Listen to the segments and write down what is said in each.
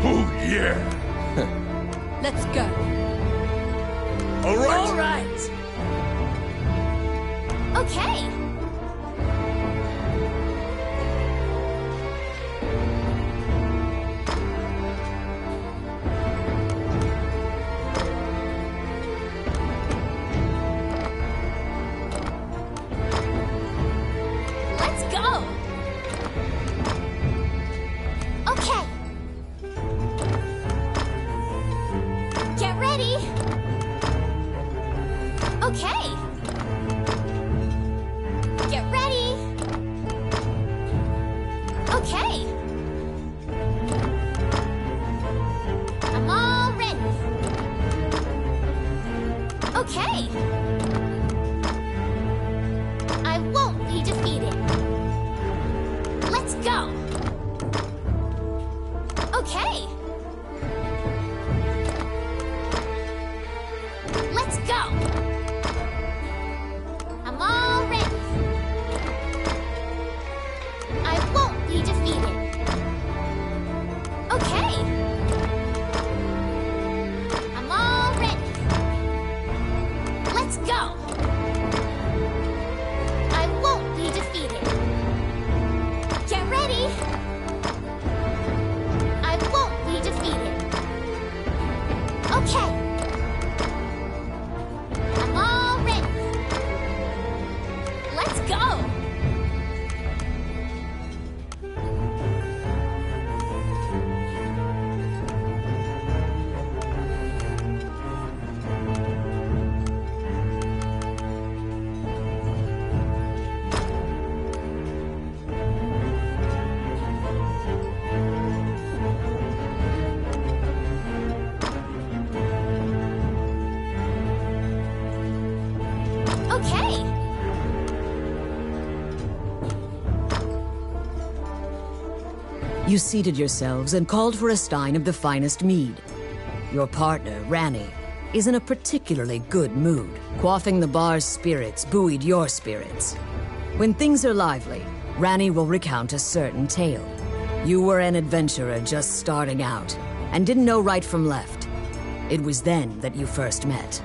Oh, yeah. Let's go. All right. All right. Okay. Let's go. Okay. Get ready. Okay. Get ready. Okay. I'm all ready. Okay. I won't be defeated. Let's go. Okay. Let's go. I'm all ready. I won't be defeated. Okay. I'm all ready. Let's go. I won't be defeated. Get ready. I won't be defeated. Okay. I'm all ready. Let's go. Okay. You seated yourselves and called for a stein of the finest mead. Your partner, Ranny, is in a particularly good mood. Quaffing the bar's spirits buoyed your spirits. When things are lively, Ranny will recount a certain tale. You were an adventurer just starting out, and didn't know right from left. It was then that you first met.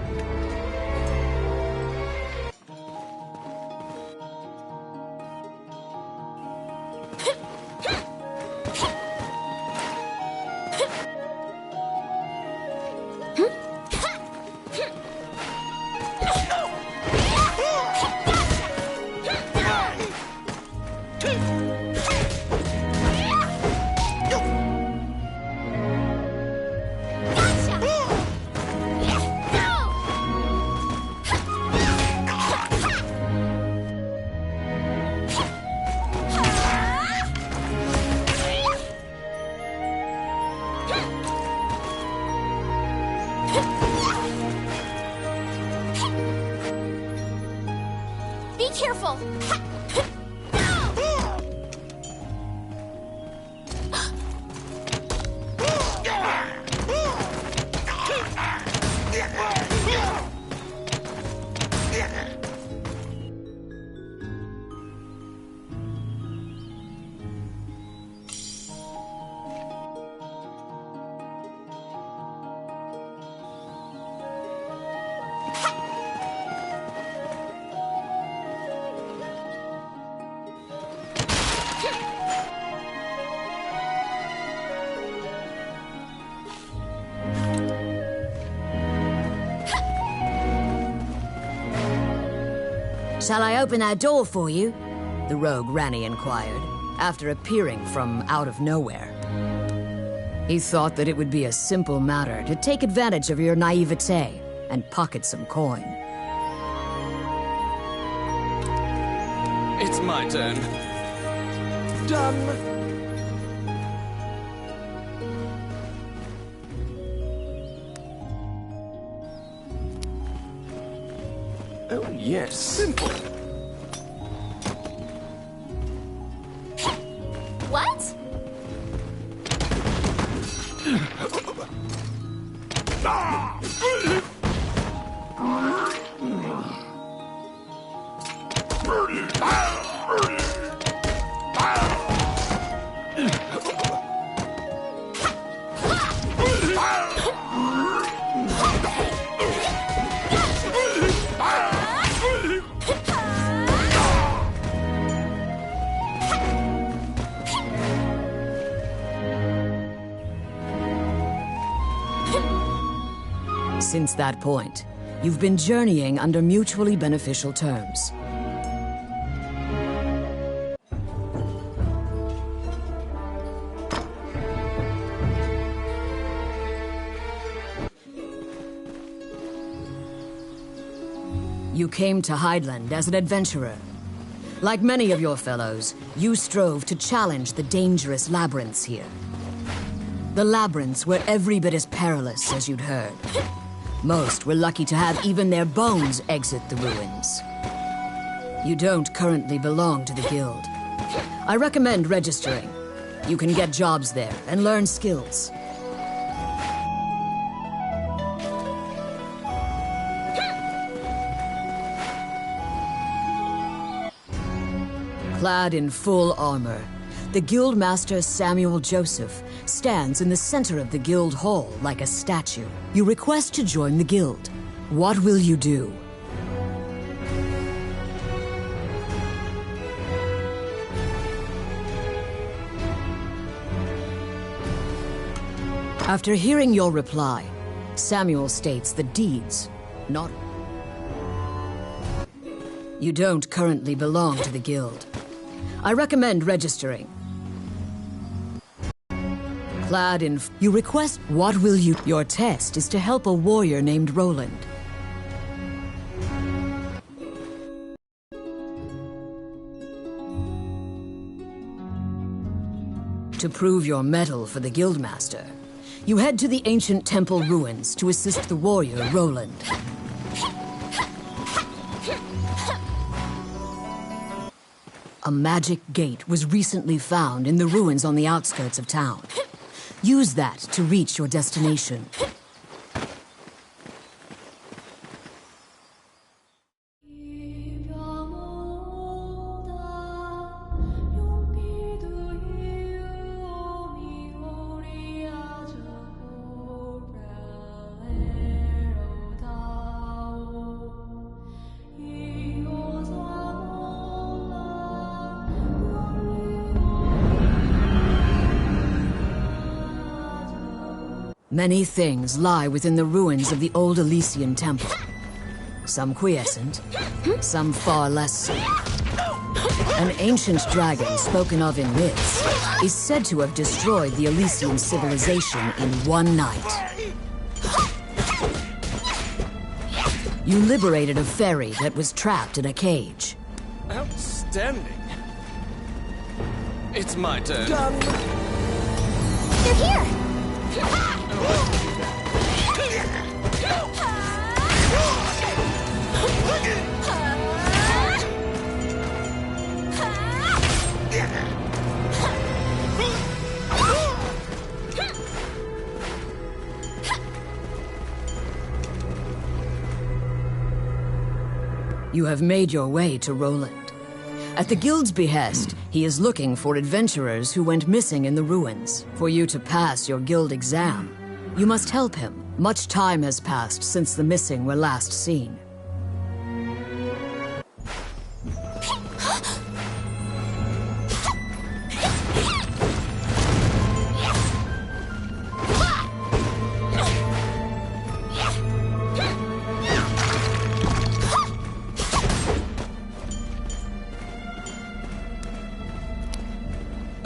Be careful. Shall I open that door for you? The rogue Ranny inquired, after appearing from out of nowhere. He thought that it would be a simple matter to take advantage of your naivete and pocket some coin. It's my turn. Done. Oh, yes. Simple. What? Since that point, you've been journeying under mutually beneficial terms. You came to Highland as an adventurer. Like many of your fellows, you strove to challenge the dangerous labyrinths here. The labyrinths were every bit as perilous as you'd heard. Most were lucky to have even their bones exit the ruins. You don't currently belong to the guild. I recommend registering. You can get jobs there and learn skills. Clad in full armor, the Guildmaster Samuel Joseph stands in the center of the guild hall like a statue. You request to join the guild. What will you do? After hearing your reply, Samuel states the deeds, not... You don't currently belong to the guild. I recommend registering. Clad in... You request... What will you... Your test is to help a warrior named Roland. To prove your mettle for the Guildmaster, you head to the ancient temple ruins to assist the warrior Roland. A magic gate was recently found in the ruins on the outskirts of town. Use that to reach your destination. Many things lie within the ruins of the old Elysian temple. Some quiescent, some far less so. An ancient dragon spoken of in myths is said to have destroyed the Elysian civilization in one night. You liberated a fairy that was trapped in a cage. Outstanding. It's my turn. They're here! You have made your way to Roland. At the guild's behest, he is looking for adventurers who went missing in the ruins. For you to pass your guild exam, you must help him. Much time has passed since the missing were last seen.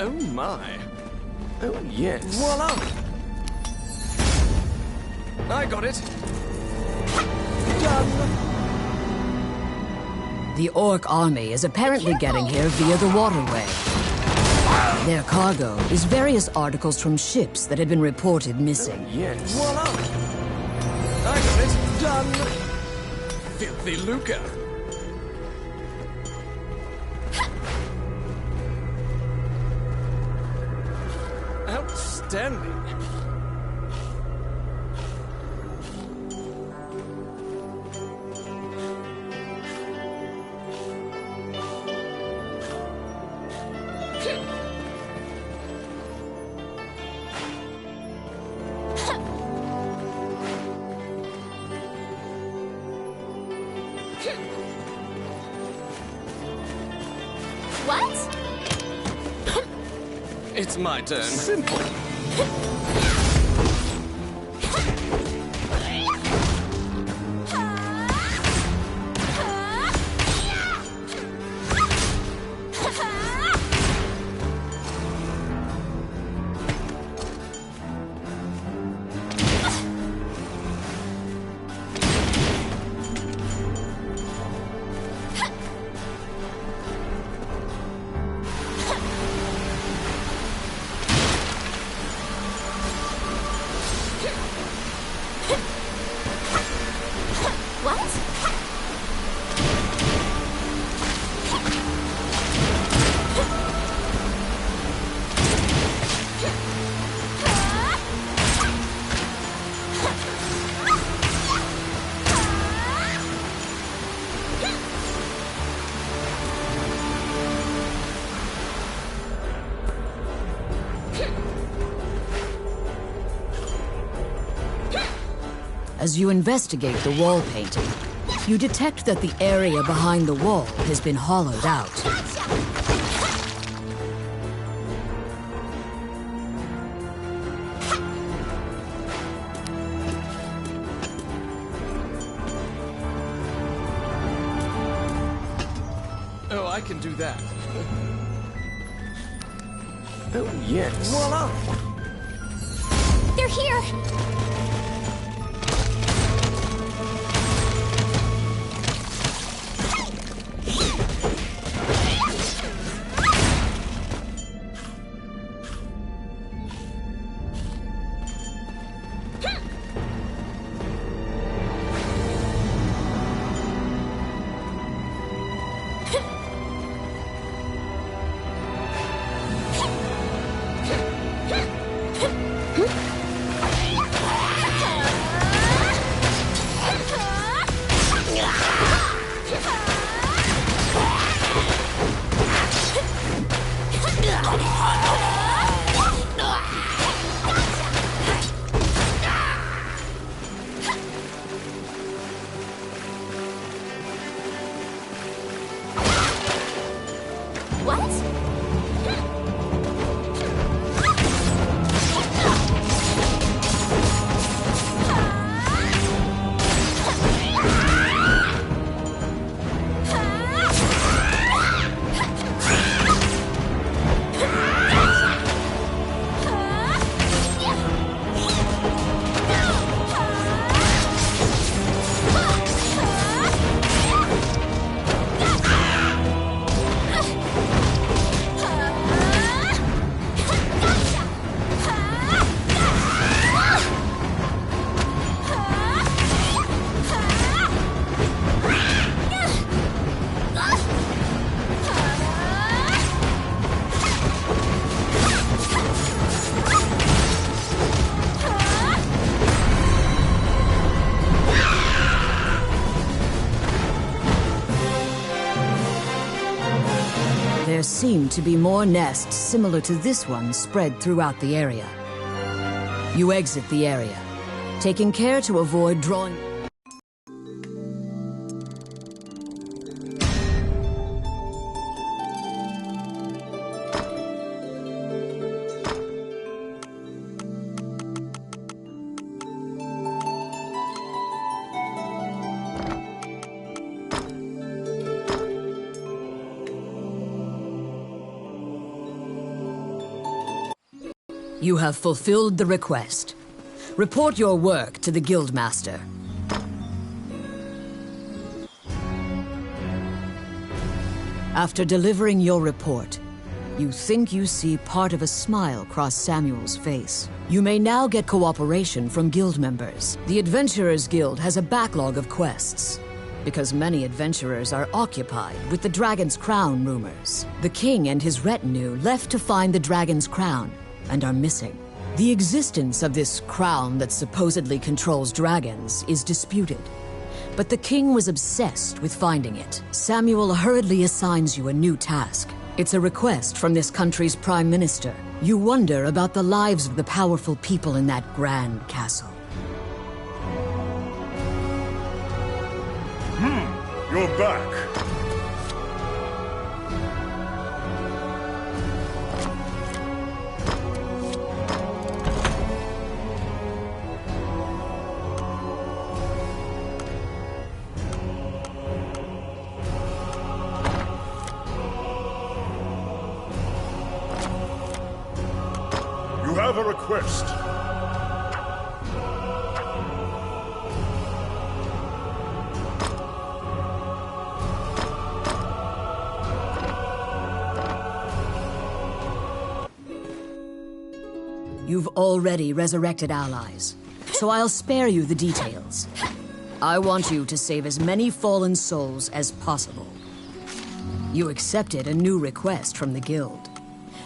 Oh my. Oh, yes. Voila! I got it. Done. The Orc army is apparently getting here via the waterway. Their cargo is various articles from ships that had been reported missing. Yes. Voila! I got it. Done. Filthy lucre. Outstanding. What? It's my turn. Simple. As you investigate the wall painting, you detect that the area behind the wall has been hollowed out. Oh, I can do that. Oh, yes. Voila! They're here! There seem to be more nests similar to this one spread throughout the area. You exit the area, taking care to avoid drawing... You have fulfilled the request. Report your work to the Guildmaster. After delivering your report, you think you see part of a smile cross Samuel's face. You may now get cooperation from guild members. The Adventurers Guild has a backlog of quests, because many adventurers are occupied with the Dragon's Crown rumors. The king and his retinue left to find the Dragon's Crown and are missing. The existence of this crown that supposedly controls dragons is disputed, but the king was obsessed with finding it. Samuel hurriedly assigns you a new task. It's a request from this country's prime minister. You wonder about the lives of the powerful people in that grand castle. You're back. You have a request. You've already resurrected allies, so I'll spare you the details. I want you to save as many fallen souls as possible. You accepted a new request from the guild.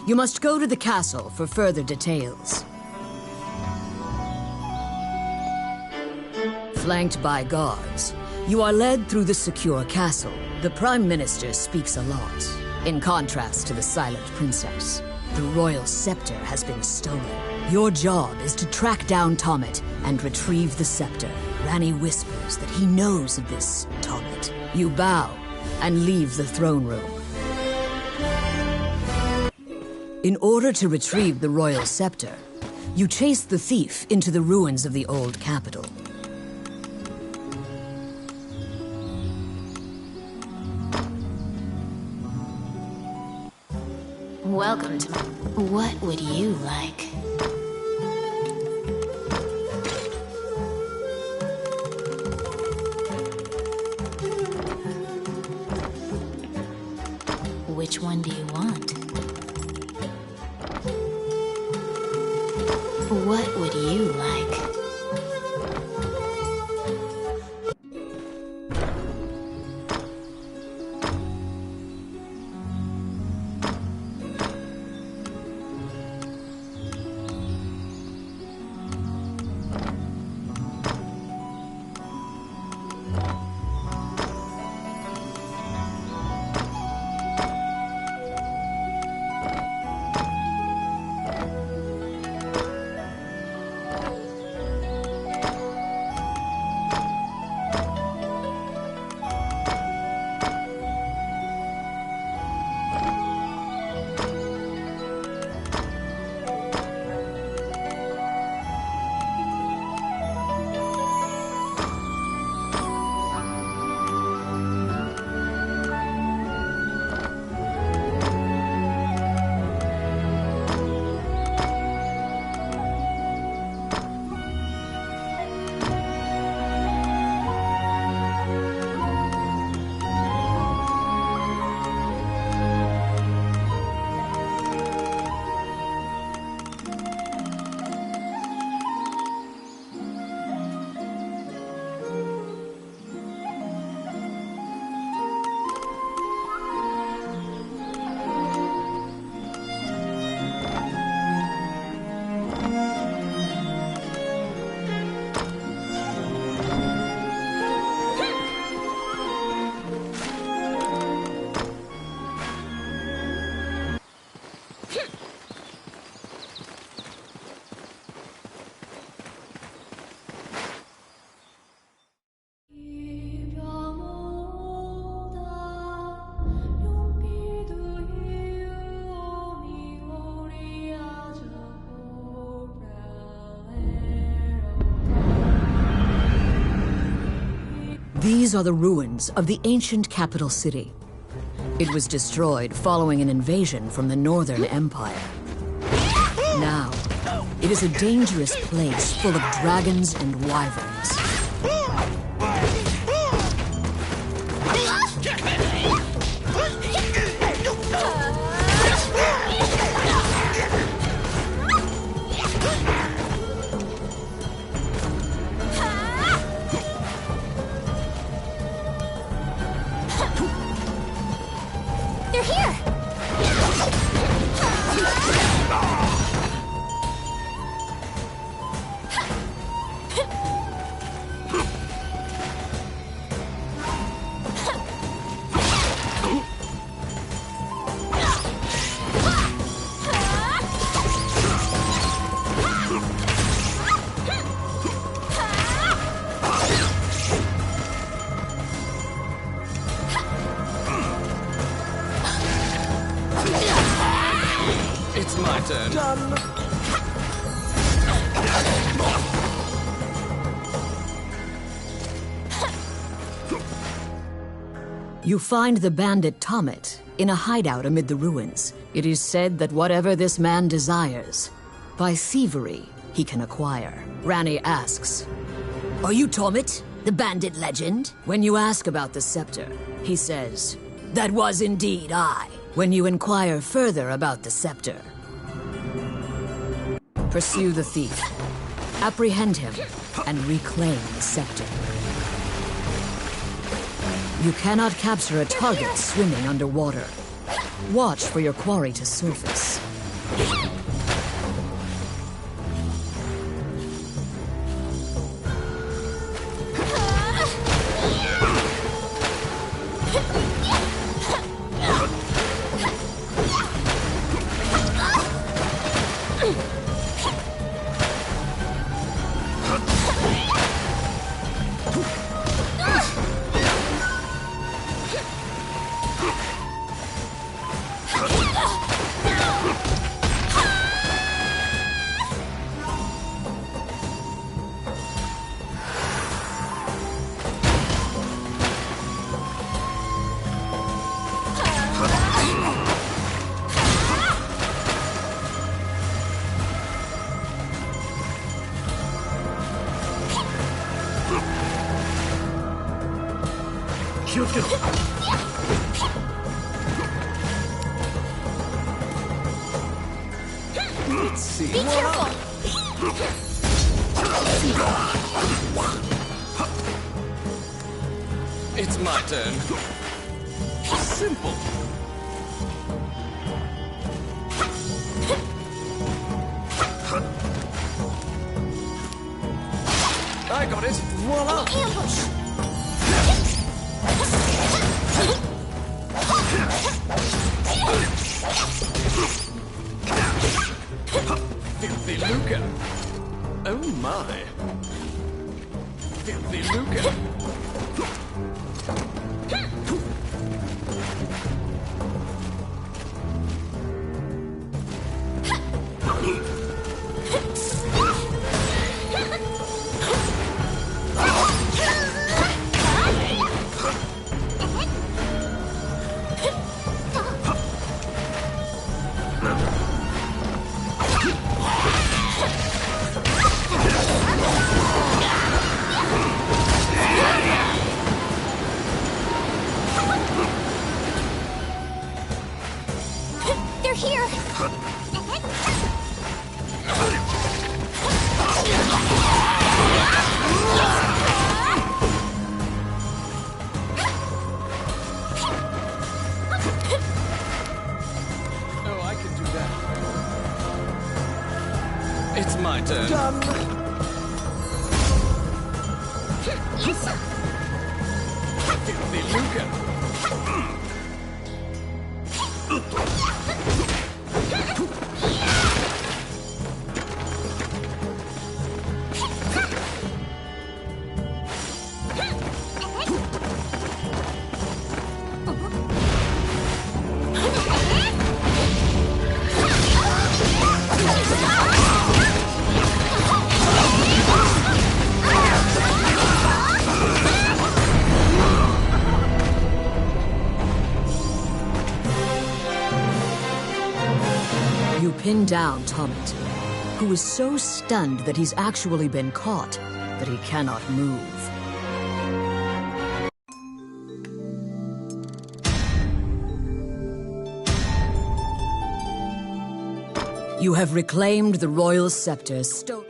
You must go to the castle for further details. Flanked by guards, you are led through the secure castle. The Prime Minister speaks a lot, in contrast to the Silent Princess. The royal scepter has been stolen. Your job is to track down Tommet and retrieve the scepter. Ranni whispers that he knows of this Tomet. You bow and leave the throne room. In order to retrieve the royal scepter, you chase the thief into the ruins of the old capital. Welcome to... What would you like? Which one do you want? What would you like? These are the ruins of the ancient capital city. It was destroyed following an invasion from the Northern Empire. Now, it is a dangerous place full of dragons and wyverns. It's my turn. Done. You find the bandit Tomet in a hideout amid the ruins. It is said that whatever this man desires, by thievery, he can acquire. Ranni asks, "Are you Tomet, the bandit legend?" When you ask about the scepter, he says, "That was indeed I." When you inquire further about the scepter, pursue the thief, apprehend him, and reclaim the scepter. You cannot capture a target swimming underwater. Watch for your quarry to surface. 気をつけろ。Let's see. Be careful! It's my turn. Simple. I got it. Voila! Ambush! Filthy lucre. Oh my. Filthy lucre. They're here! Oh, I can do that. It's my turn. Done. Filthy lucre. You pin down Tomet, who is so stunned that he's actually been caught that he cannot move. You have reclaimed the royal scepter stolen.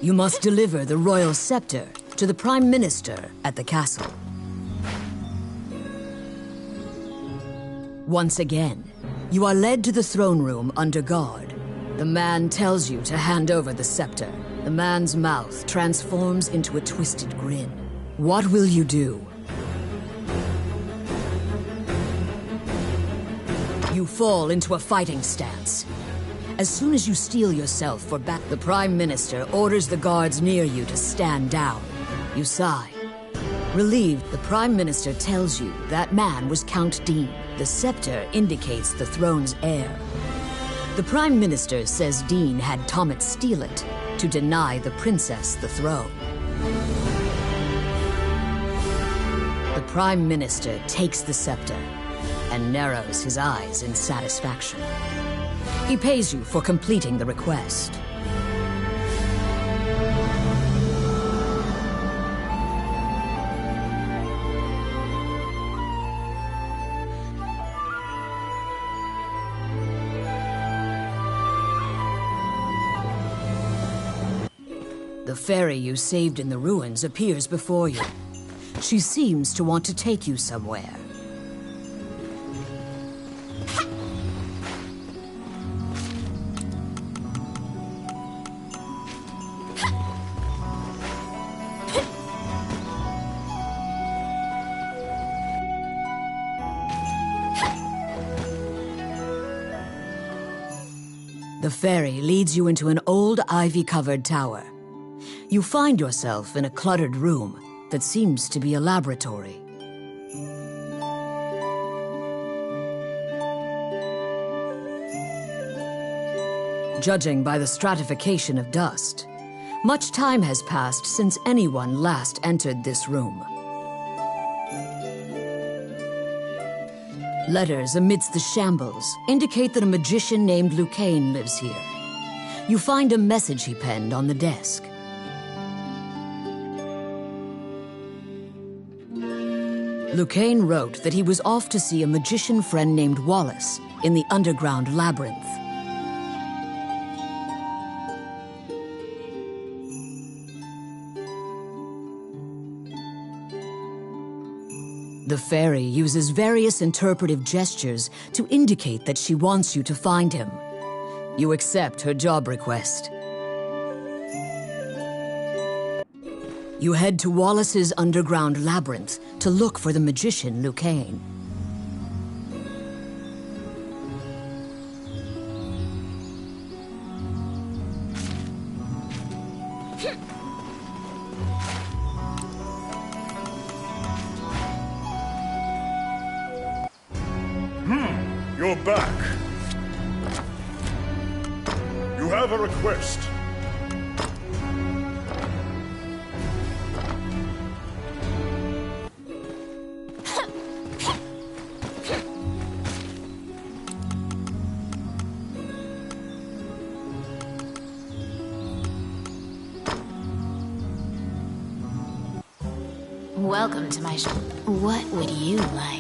You must deliver the royal scepter to the Prime Minister at the castle. Once again, you are led to the throne room under guard. The man tells you to hand over the scepter. The man's mouth transforms into a twisted grin. What will you do? You fall into a fighting stance. As soon as you steel yourself for battle, the Prime Minister orders the guards near you to stand down. You sigh. Relieved, the Prime Minister tells you that man was Count Dean. The scepter indicates the throne's heir. The Prime Minister says Dean had Tomet steal it to deny the princess the throne. The Prime Minister takes the scepter and narrows his eyes in satisfaction. He pays you for completing the request. The fairy you saved in the ruins appears before you. She seems to want to take you somewhere. The fairy leads you into an old ivy-covered tower. You find yourself in a cluttered room that seems to be a laboratory. Judging by the stratification of dust, much time has passed since anyone last entered this room. Letters amidst the shambles indicate that a magician named Lucane lives here. You find a message he penned on the desk. Lucane wrote that he was off to see a magician friend named Wallace in the Underground Labyrinth. The fairy uses various interpretive gestures to indicate that she wants you to find him. You accept her job request. You head to Wallace's Underground Labyrinth to look for the magician Lucane. You're back. You have a request. Welcome to my shop. What would you like?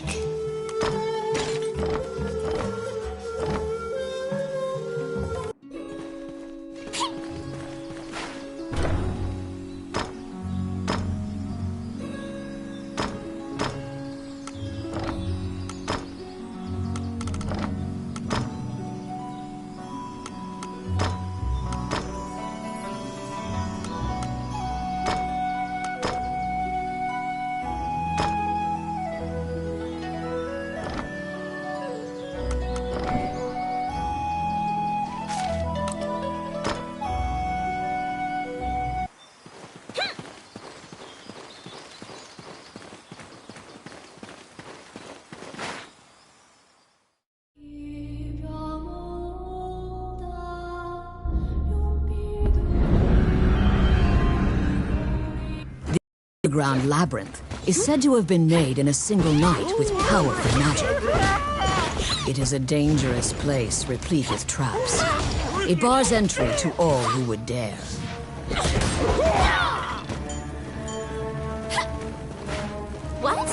Underground Labyrinth is said to have been made in a single night with powerful magic. It is a dangerous place replete with traps. It bars entry to all who would dare. What?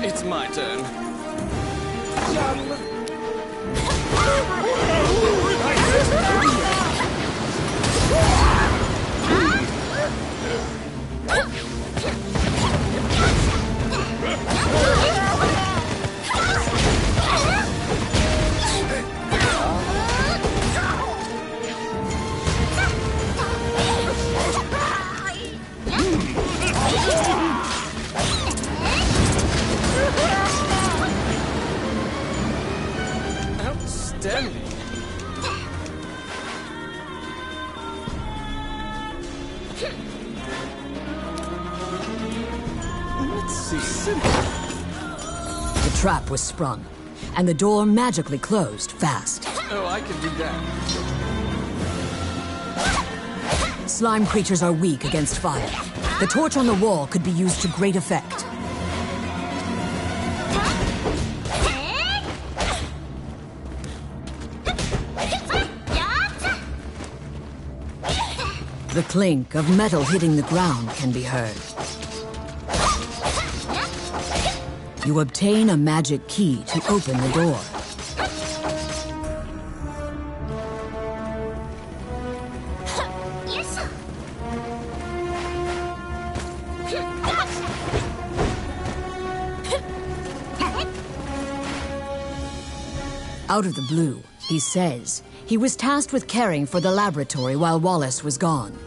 It's my turn. Outstanding. Let's see. Simple. The trap was sprung, and the door magically closed fast. Oh, I can do that. Slime creatures are weak against fire. The torch on the wall could be used to great effect. The clink of metal hitting the ground can be heard. You obtain a magic key to open the door. Out of the blue, he says he was tasked with caring for the laboratory while Wallace was gone,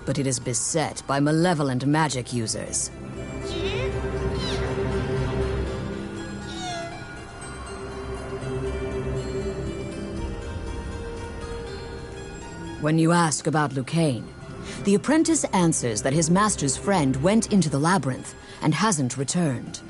but it is beset by malevolent magic users. When you ask about Lucane, the apprentice answers that his master's friend went into the labyrinth and hasn't returned.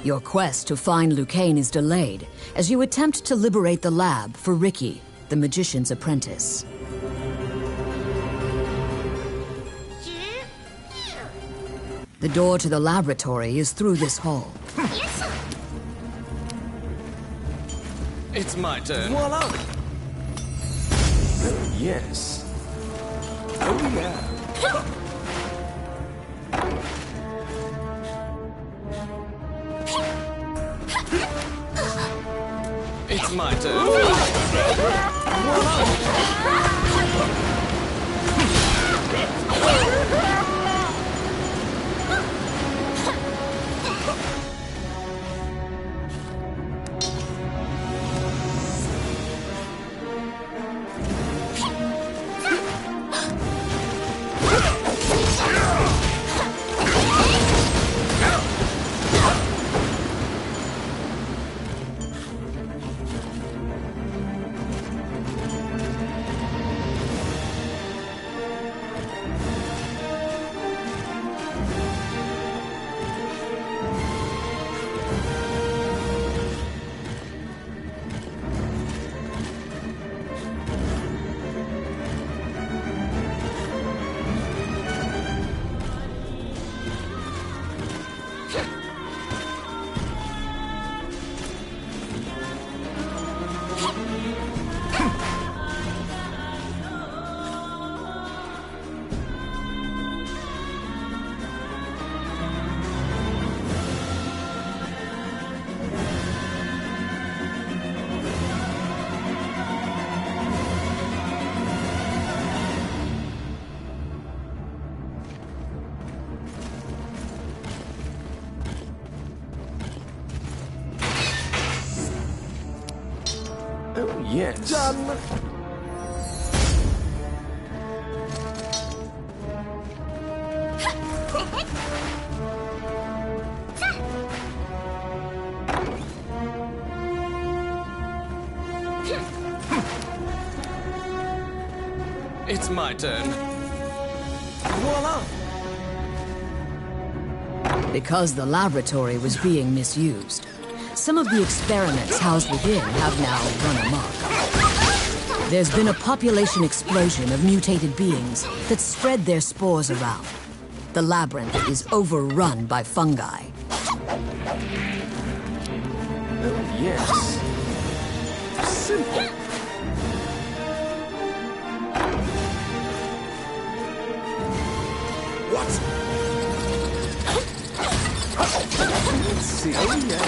Your quest to find Lucane is delayed as you attempt to liberate the lab for Ricky, the magician's apprentice. The door to the laboratory is through this hall. It's my turn. Voila! Oh, yes. Oh, yeah. It's my turn. Oh, yes. Done. It's my turn. Voila! Because the laboratory was being misused, some of the experiments housed within have now run amok. There's been a population explosion of mutated beings that spread their spores around. The labyrinth is overrun by fungi. Oh, yes. Simple. What? Let's see. Oh, yeah.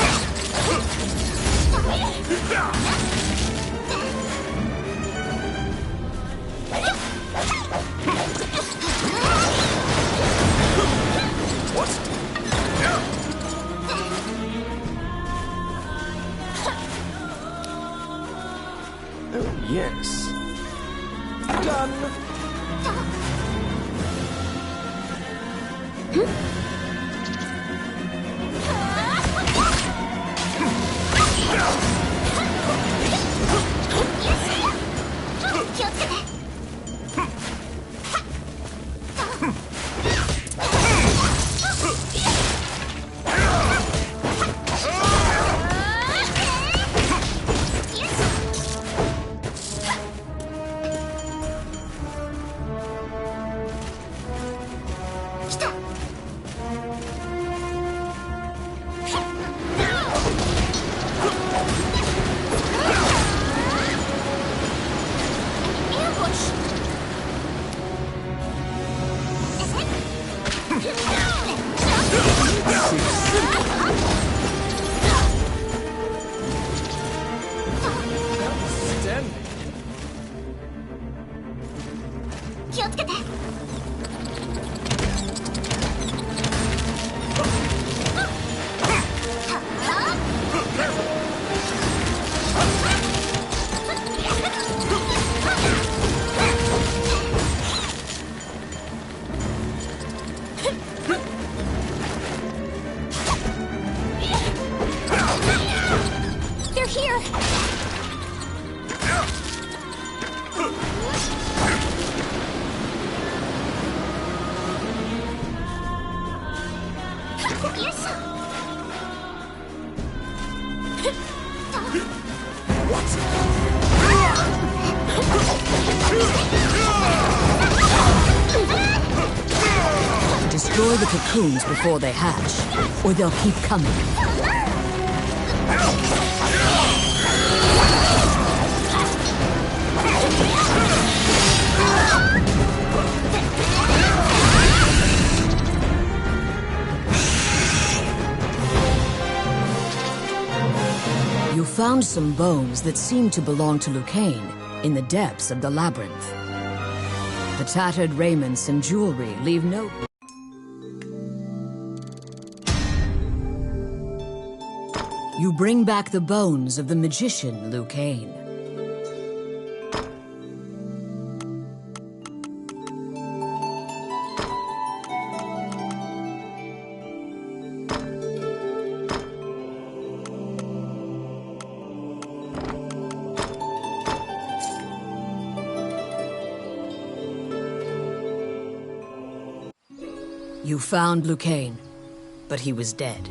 Oh, yes. Done. Destroy the cocoons before they hatch, or they'll keep coming. You found some bones that seem to belong to Lucane in the depths of the labyrinth. The tattered raiments and jewelry leave no... You bring back the bones of the magician Lucane. You found Lucane, but he was dead.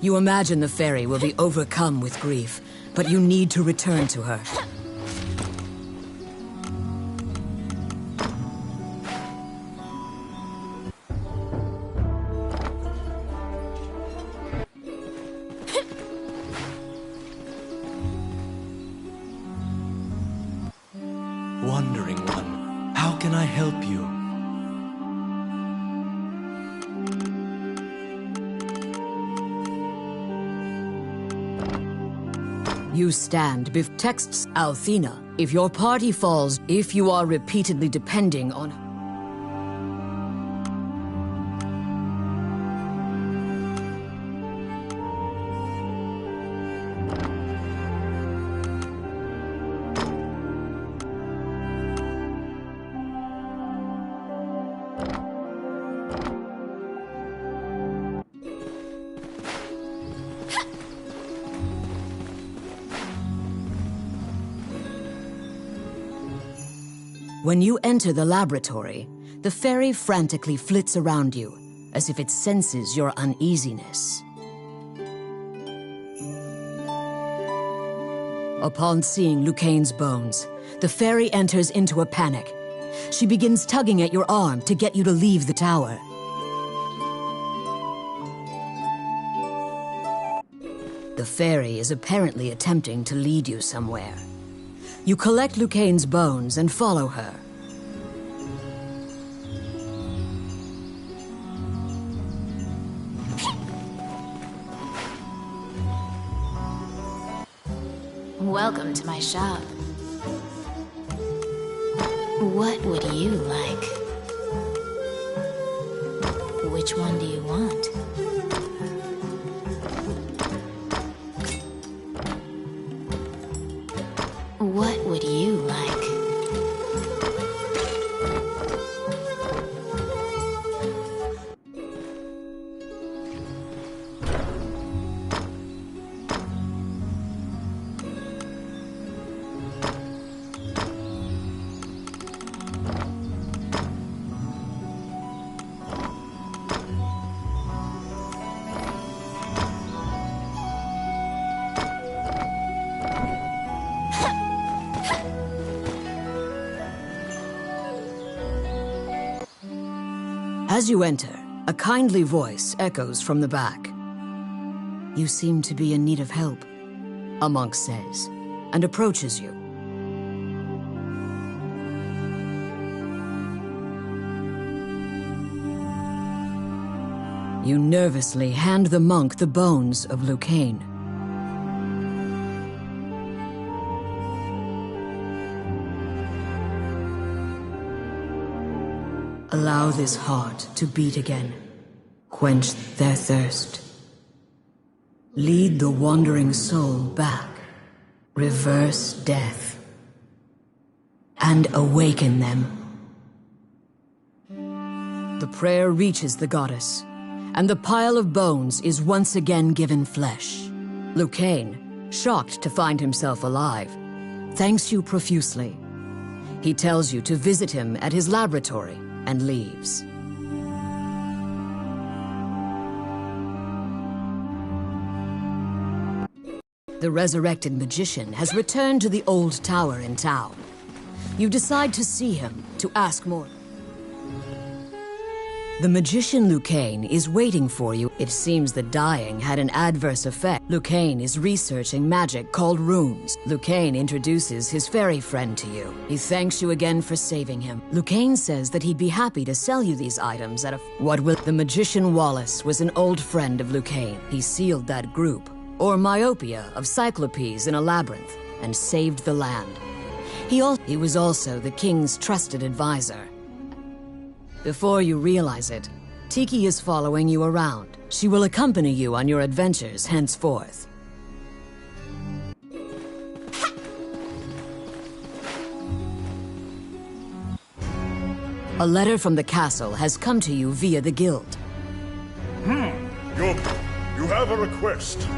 You imagine the fairy will be overcome with grief, but you need to return to her. Wandering One, how can I help you? You stand texts Althena. If your party falls, if you are repeatedly depending on... When you enter the laboratory, the fairy frantically flits around you, as if it senses your uneasiness. Upon seeing Lucane's bones, the fairy enters into a panic. She begins tugging at your arm to get you to leave the tower. The fairy is apparently attempting to lead you somewhere. You collect Lucane's bones and follow her. Welcome to my shop. What would you like? Which one do you want? What would you like? As you enter, a kindly voice echoes from the back. You seem to be in need of help, a monk says, and approaches you. You nervously hand the monk the bones of Lucane. Allow this heart to beat again. Quench their thirst. Lead the wandering soul back. Reverse death. And awaken them. The prayer reaches the goddess, and the pile of bones is once again given flesh. Lucane, Shocked to find himself alive, thanks you profusely. He tells you to visit him at his laboratory and leaves. The resurrected magician has returned to the old tower in town. You decide to see him to ask more. The magician Lucane is waiting for you. It seems the dying had an adverse effect. Lucane is researching magic called runes. Lucane introduces his fairy friend to you. He thanks you again for saving him. Lucane says that he'd be happy to sell you these items at a... The magician Wallace was an old friend of Lucane. He sealed that group, or myopia, of cyclopes in a labyrinth, and saved the land. He was also the king's trusted advisor. Before you realize it, Tiki is following you around. She will accompany you on your adventures henceforth. A letter from the castle has come to you via the guild. You have a request.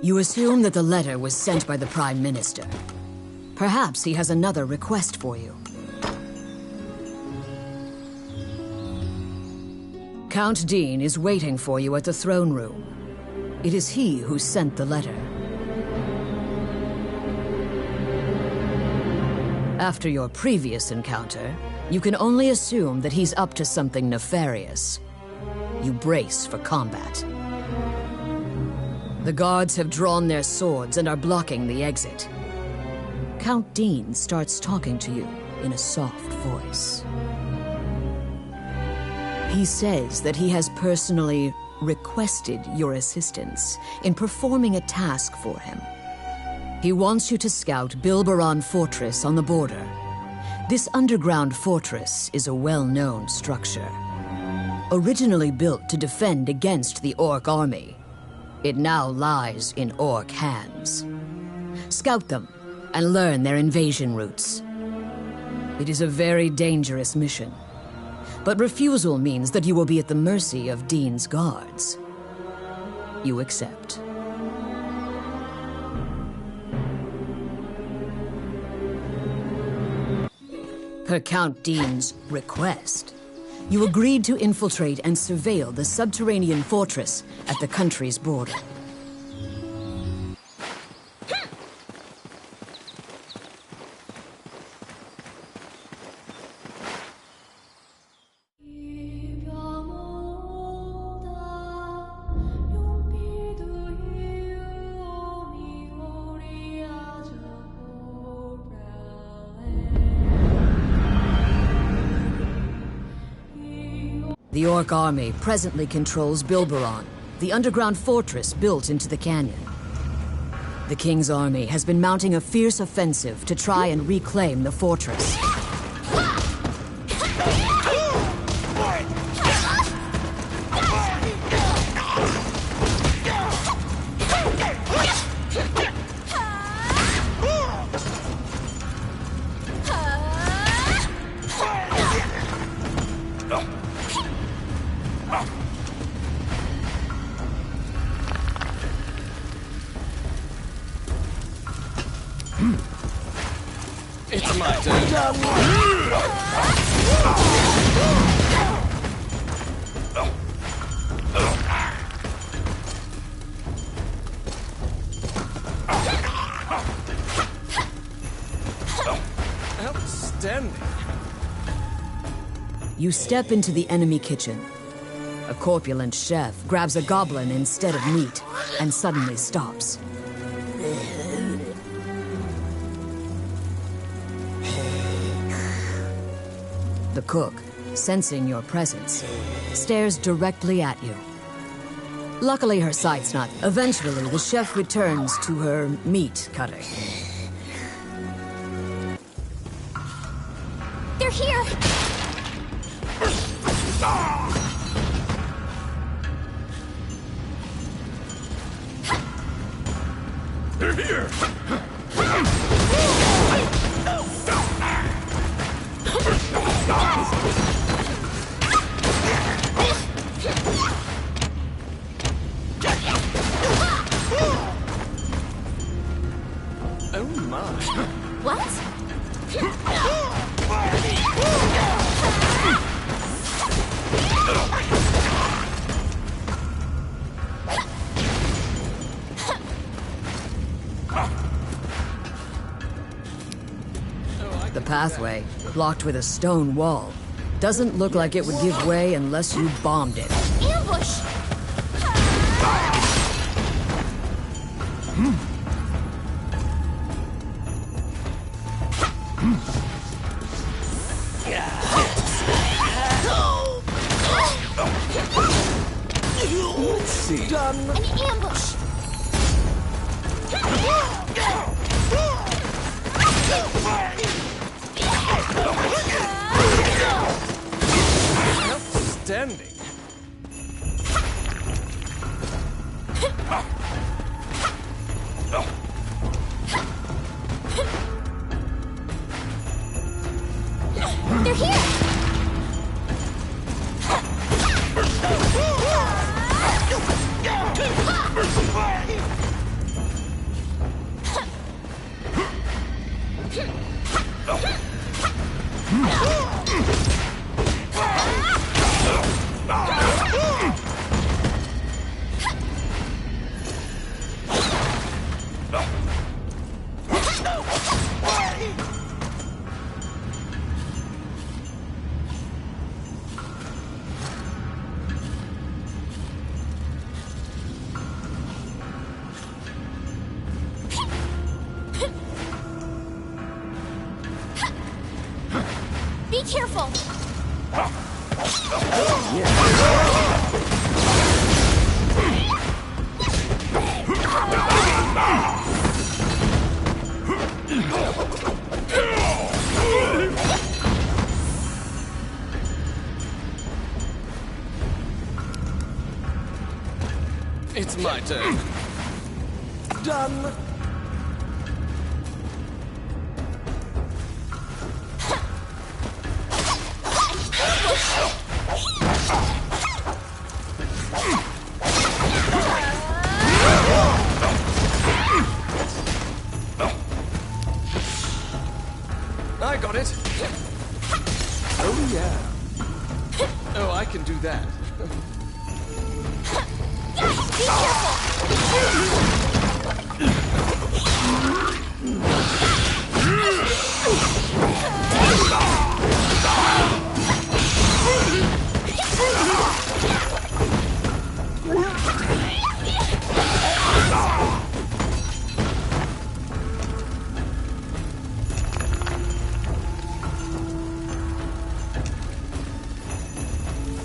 You assume that the letter was sent by the Prime Minister. Perhaps he has another request for you. Count Dean is waiting for you at the throne room. It is he who sent the letter. After your previous encounter, you can only assume that he's up to something nefarious. You brace for combat. The guards have drawn their swords and are blocking the exit. Count Dean starts talking to you in a soft voice. He says that he has personally requested your assistance in performing a task for him. He wants you to scout Bilberon Fortress on the border. This underground fortress is a well-known structure. Originally built to defend against the Orc army, it now lies in Orc hands. Scout them and learn their invasion routes. It is a very dangerous mission, but refusal means that you will be at the mercy of Dean's guards. You accept. Per Count Dean's request, you agreed to infiltrate and surveil the subterranean fortress at the country's border. The Orc army presently controls Bilberon, the underground fortress built into the canyon. The King's army has been mounting a fierce offensive to try and reclaim the fortress. It's my turn. Outstanding. You step into the enemy kitchen. A corpulent chef grabs a goblin instead of meat and suddenly stops. The cook, sensing your presence, stares directly at you. Luckily, her sight's not. Eventually, the chef returns to her meat cutting. They're here! They're here! Oh my. What? The pathway, blocked with a stone wall, doesn't look like it would give way unless you bombed it. Ambush! Let's see. Done. An ambush! Outstanding. They're here! Be careful! It's my turn. Done. I got it. Oh, yeah. Oh, I can do that. Be careful!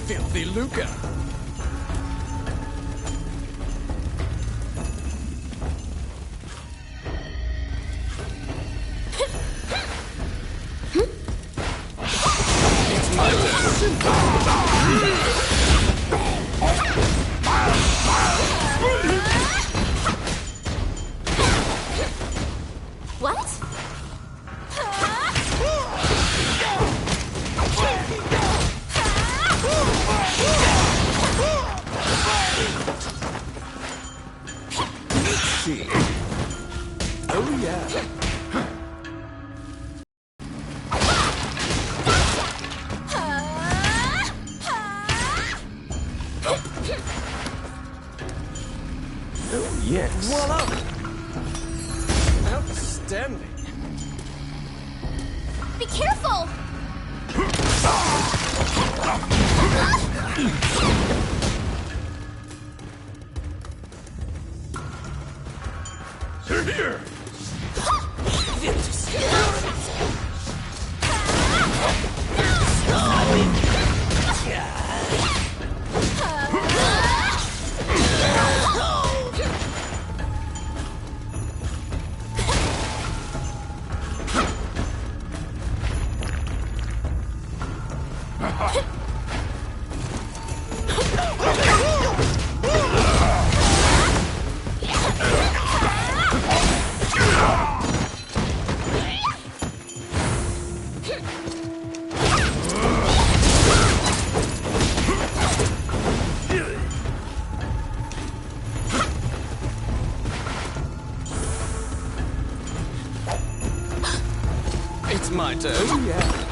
Filthy lucre. It's my turn. What? See. Oh, yeah. Oh, yes. Voila! Outstanding. Be careful! They're here! It's my turn. Oh, yeah.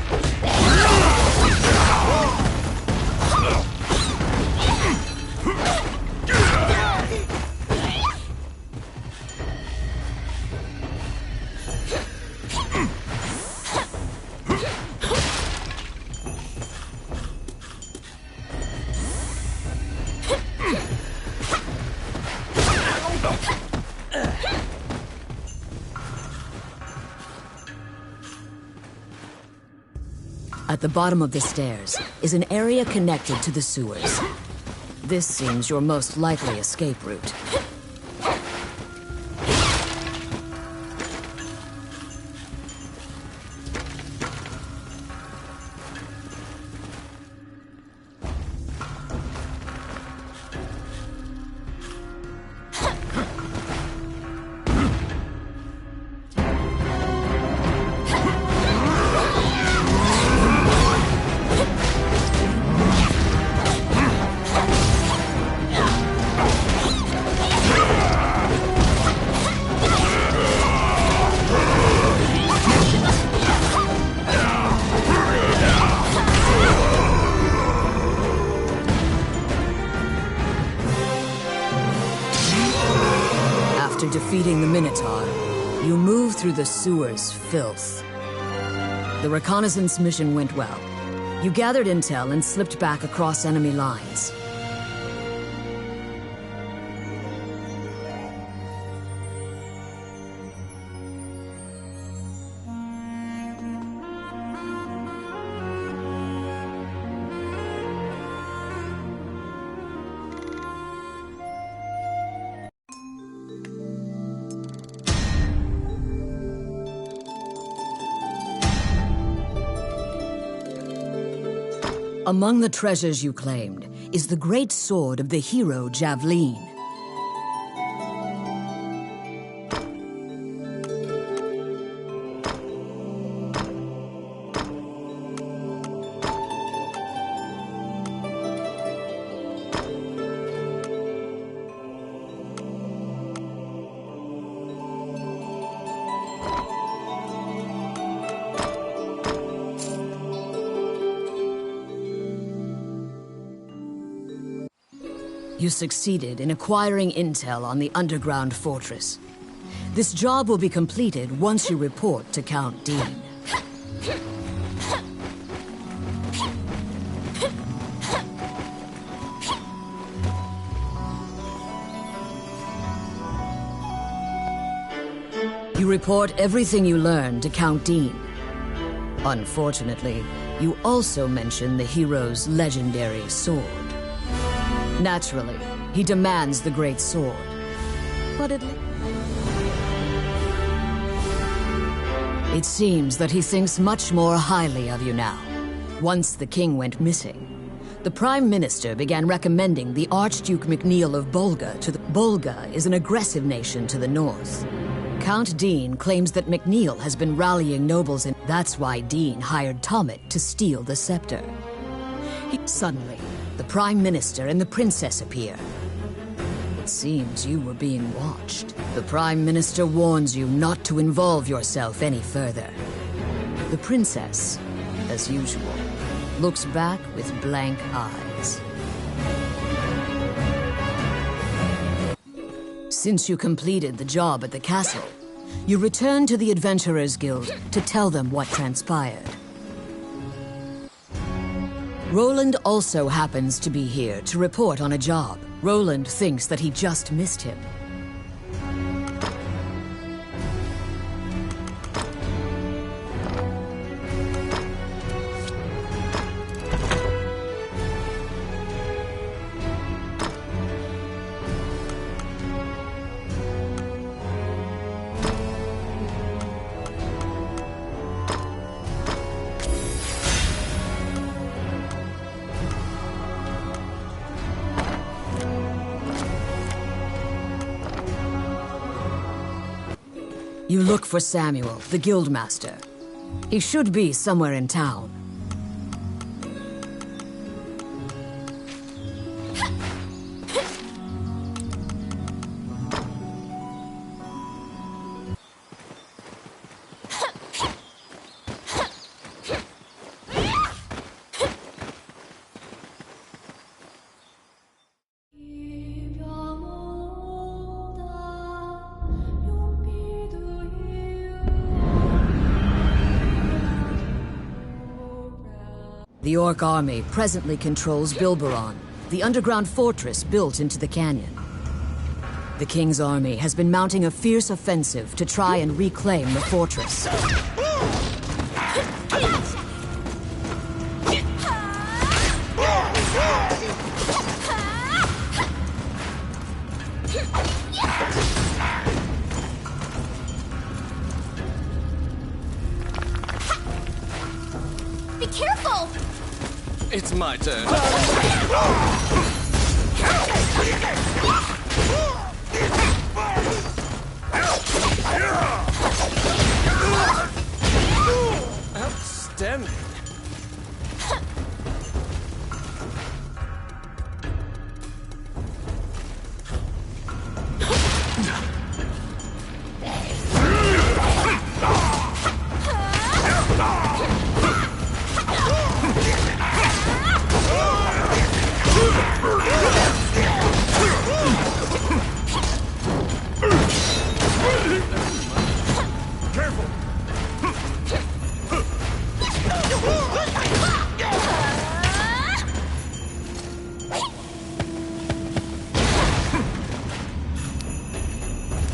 At the bottom of the stairs is an area connected to the sewers. This seems your most likely escape route. After defeating the Minotaur, you move through the sewer's filth. The reconnaissance mission went well. You gathered intel and slipped back across enemy lines. Among the treasures you claimed is the great sword of the hero Javelin. You succeeded in acquiring intel on the underground fortress. This job will be completed once you report to Count Dean. You report everything you learn to Count Dean. Unfortunately, you also mention the hero's legendary sword. Naturally, he demands the great sword. But it seems that he thinks much more highly of you now. Once the king went missing, the Prime Minister began recommending the Archduke MacNeil of Bolga to the... Bolga is an aggressive nation to the north. Count Dean claims that MacNeil has been rallying nobles and that's why Dean hired Tommet to steal the scepter. Suddenly, the Prime Minister and the Princess appear. It seems you were being watched. The Prime Minister warns you not to involve yourself any further. The Princess, as usual, looks back with blank eyes. Since you completed the job at the castle, you return to the Adventurers Guild to tell them what transpired. Roland also happens to be here to report on a job. Roland thinks that he just missed him. You look for Samuel, the guildmaster. He should be somewhere in town. The Orc army presently controls Bilberon, the underground fortress built into the canyon. The King's army has been mounting a fierce offensive to try and reclaim the fortress. Be careful! It's my turn. Outstanding.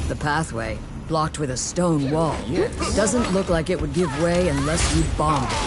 The pathway, blocked with a stone wall, doesn't look like it would give way unless you bombed it.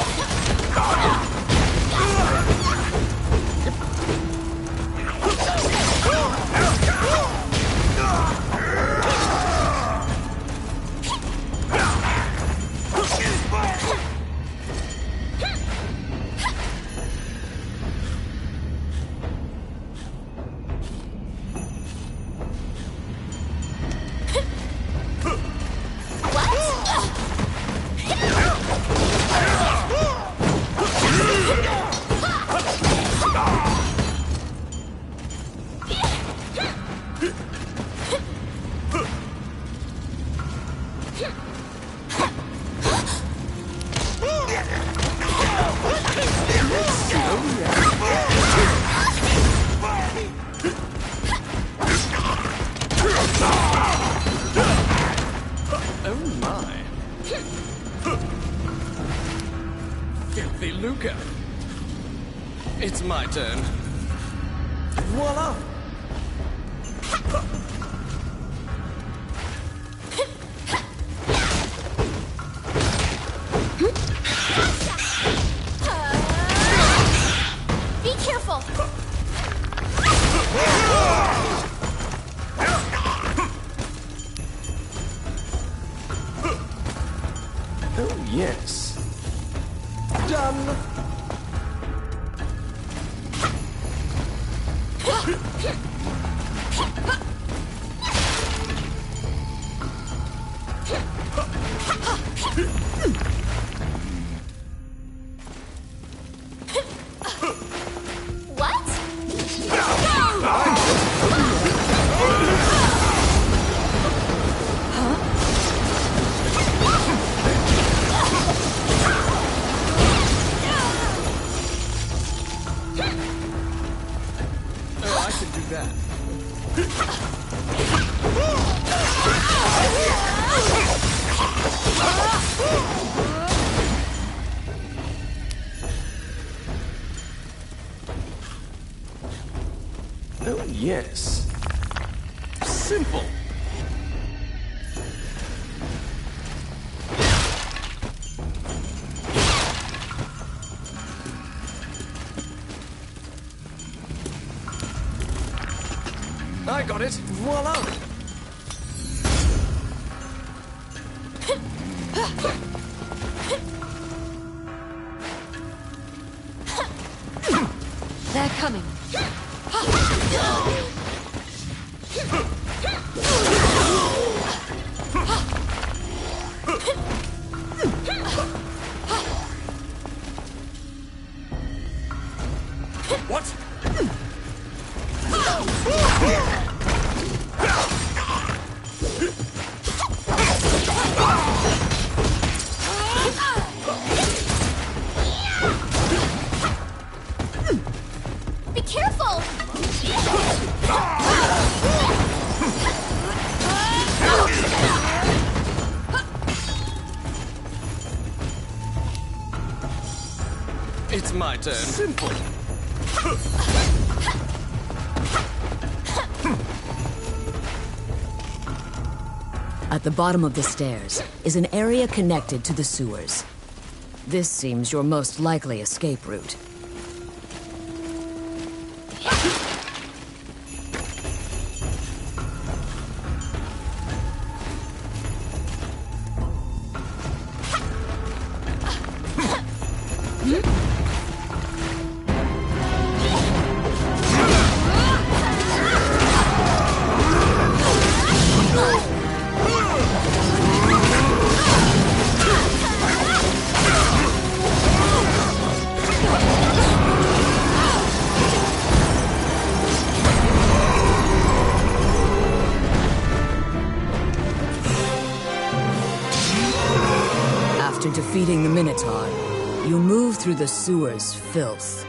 Filthy lucre. It's my turn. Voila! Be careful! Oh, yes. Done. What? Oh, I can do that. Oh, yes. Simple. I got it. Voila. They're coming. What? Be careful! It's my turn. Simple. At the bottom of the stairs is an area connected to the sewers. This seems your most likely escape route. After defeating the Minotaur, you move through the sewer's filth.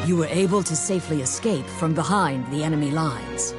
You were able to safely escape from behind the enemy lines.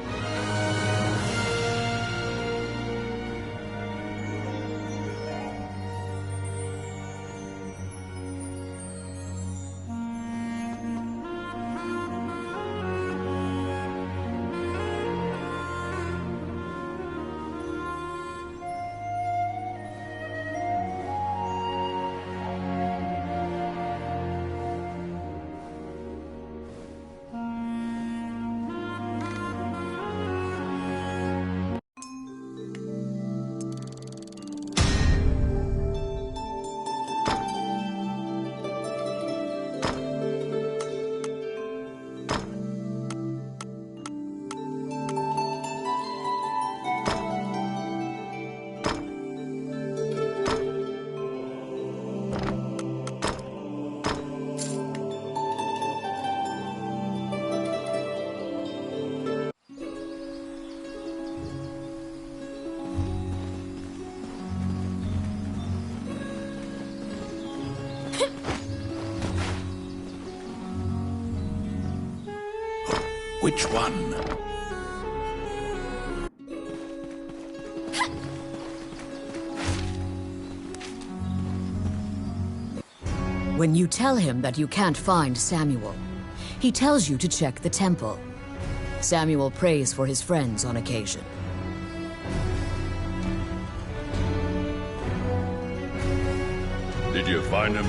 Which one? When you tell him that you can't find Samuel, he tells you to check the temple. Samuel prays for his friends on occasion. Did you find him?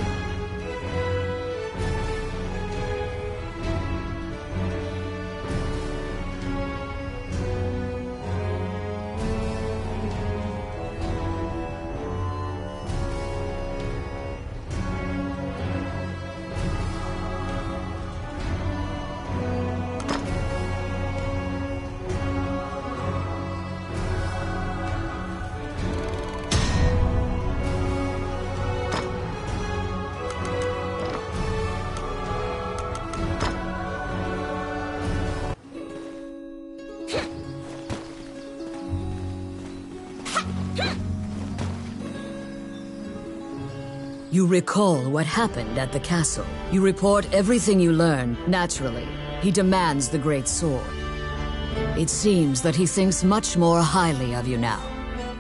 You recall what happened at the castle. You report everything you learn. Naturally, he demands the great sword. It seems that he thinks much more highly of you now.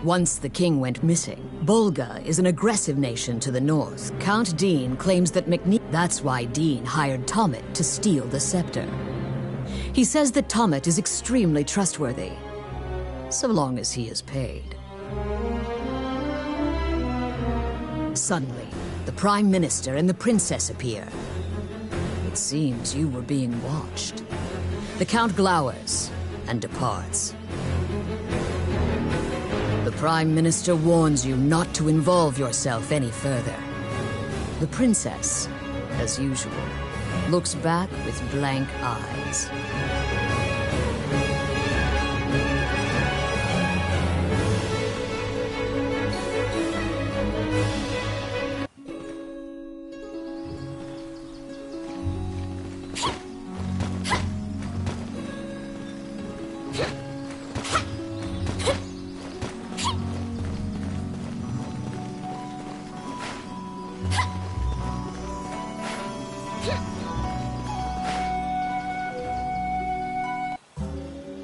Once the king went missing, Bolga is an aggressive nation to the north. Count Dean claims that That's why Dean hired Tommet to steal the scepter. He says that Tommet is extremely trustworthy, so long as he is paid. Suddenly, the Prime Minister and the Princess appear. It seems you were being watched. The Count glowers and departs. The Prime Minister warns you not to involve yourself any further. The Princess, as usual, looks back with blank eyes.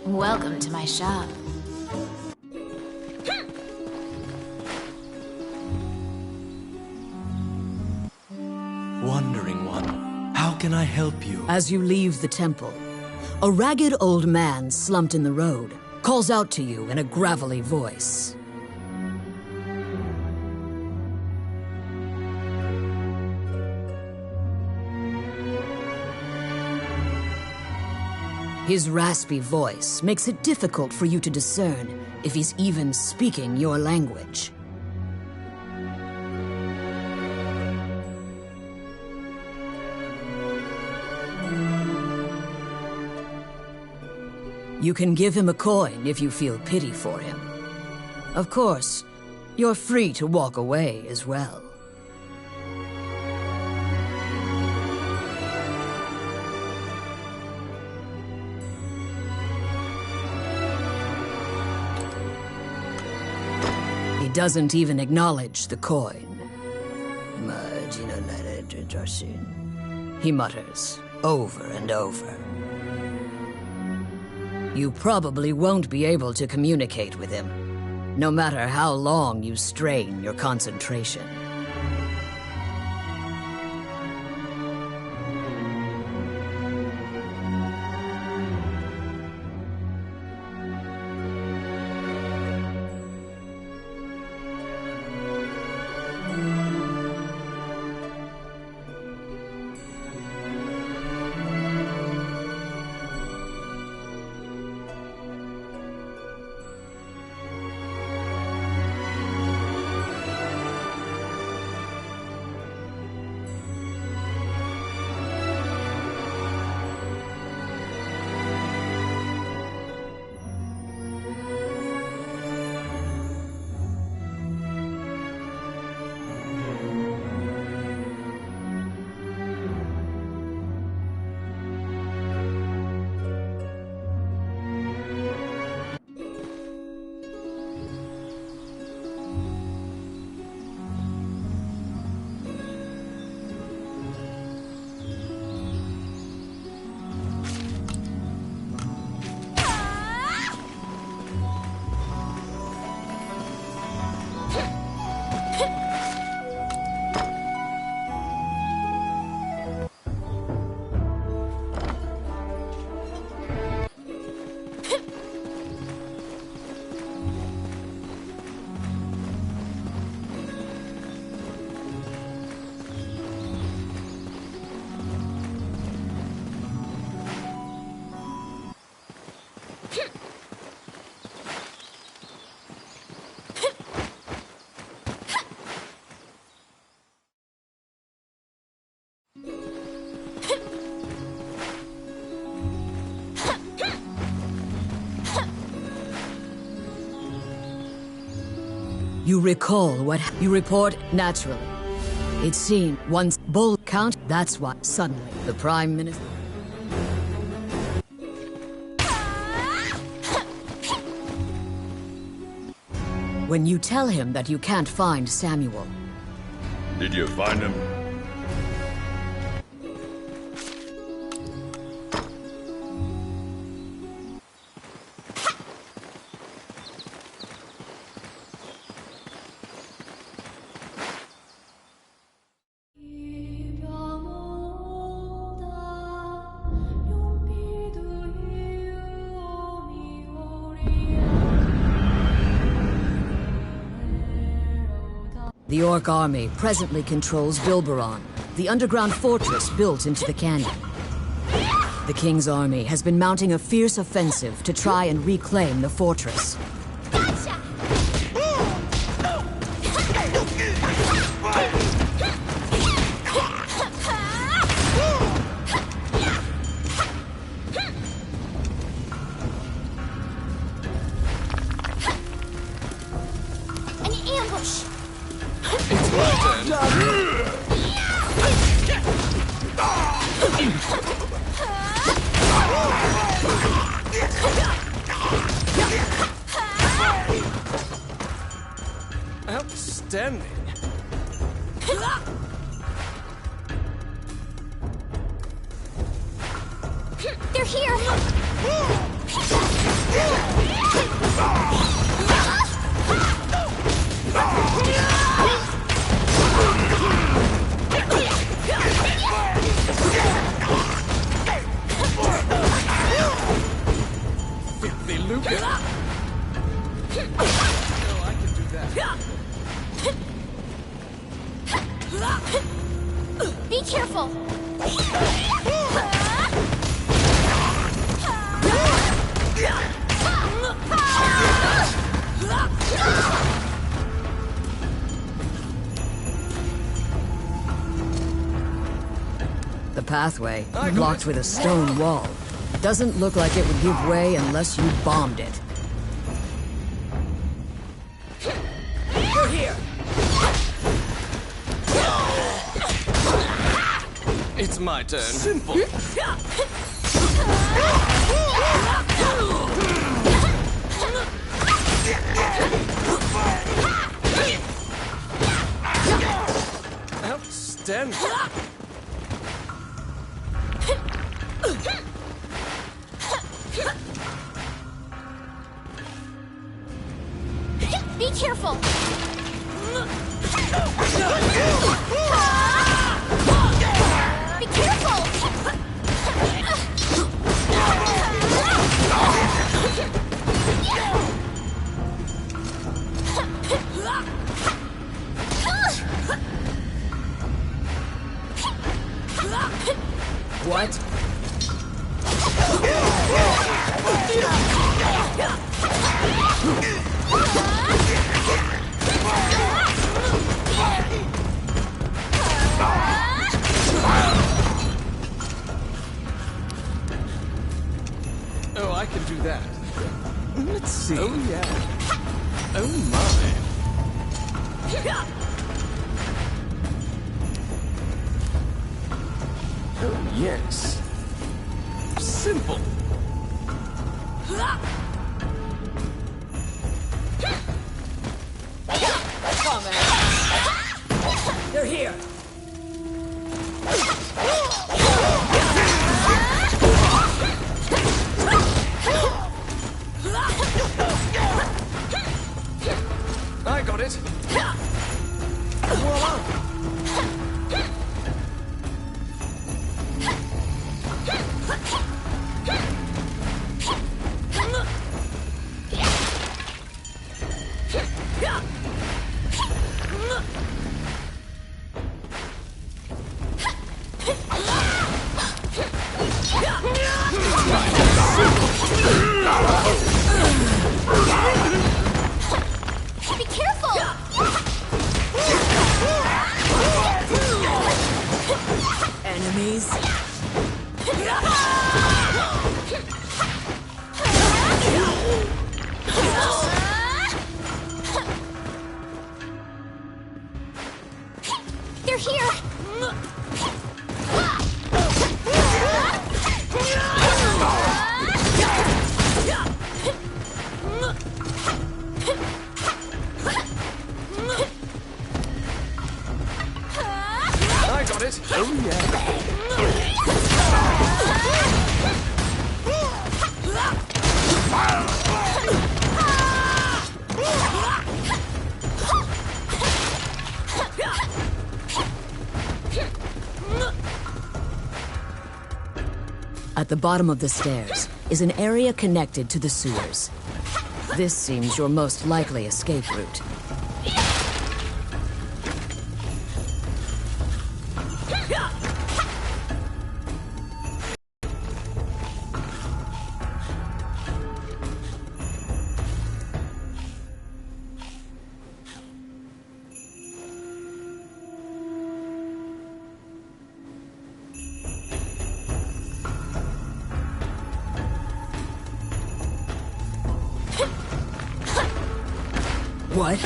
Welcome to my shop. Wandering one, how can I help you? As you leave the temple, a ragged old man slumped in the road calls out to you in a gravelly voice. His raspy voice makes it difficult for you to discern if he's even speaking your language. You can give him a coin if you feel pity for him. Of course, you're free to walk away as well. He doesn't even acknowledge the coin. He mutters over and over. You probably won't be able to communicate with him, no matter how long you strain your concentration. You recall what you report naturally. It seemed once Bull Count, that's why suddenly the Prime Minister. When you tell him that you can't find Samuel. Did you find him? The Orc army presently controls Bilberon, the underground fortress built into the canyon. The King's army has been mounting a fierce offensive to try and reclaim the fortress. Gotcha! An ambush! It's my turn. Outstanding. They're here! Filthy lucre. Oh, I can do that. Be careful! The pathway, blocked with a stone wall, doesn't look like it would give way unless you bombed it. You're here. It's my turn. Simple. Outstanding. Be careful! Be careful! What? Oh, I can do that. Let's see. Oh, yeah. Oh, my. Oh, yes. Simple. Come on. They're here. I got it. Voila. Be careful! Enemies? They're here! I got it. Oh, yeah. At the bottom of the stairs is an area connected to the sewers. This seems your most likely escape route. What?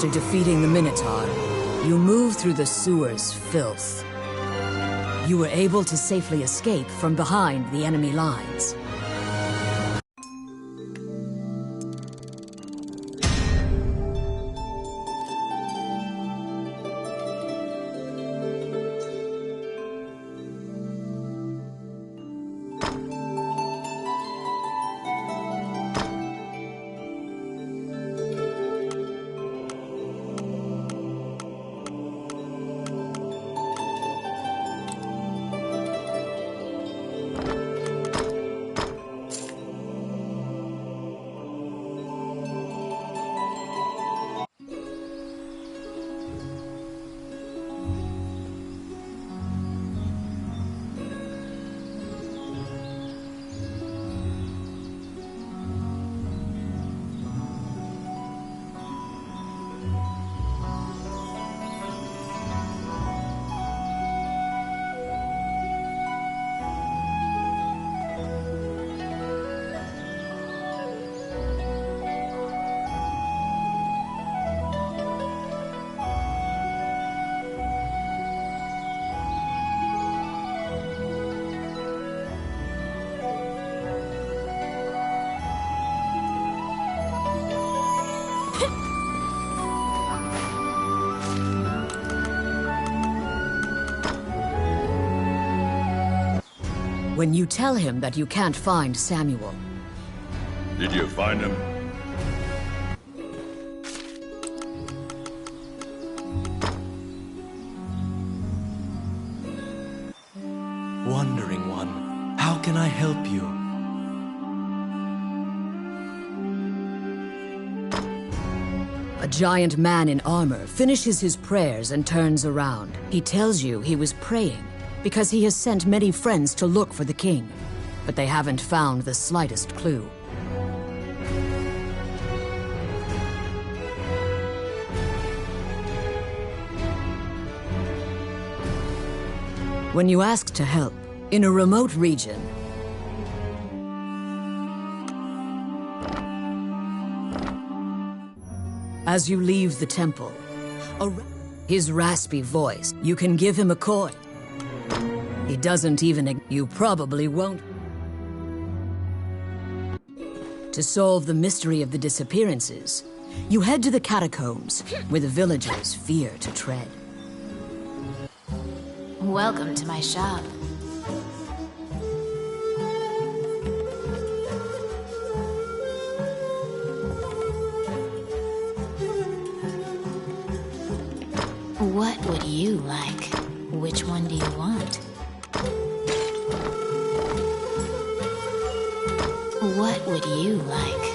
After defeating the Minotaur, you move through the sewer's filth. You were able to safely escape from behind the enemy lines. When you tell him that you can't find Samuel, Did you find him? Wandering one, how can I help you? a giant man in armor finishes his prayers and turns around. He tells you he was praying because he has sent many friends to look for the king, but they haven't found the slightest clue. When you ask to help, in a remote region, as you leave the temple, his raspy voice, you can give him a coin. He doesn't even, you probably won't. To solve the mystery of the disappearances, you head to the catacombs, where the villagers fear to tread. Welcome to my shop. What would you like? Which one do you want? What would you like?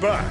back.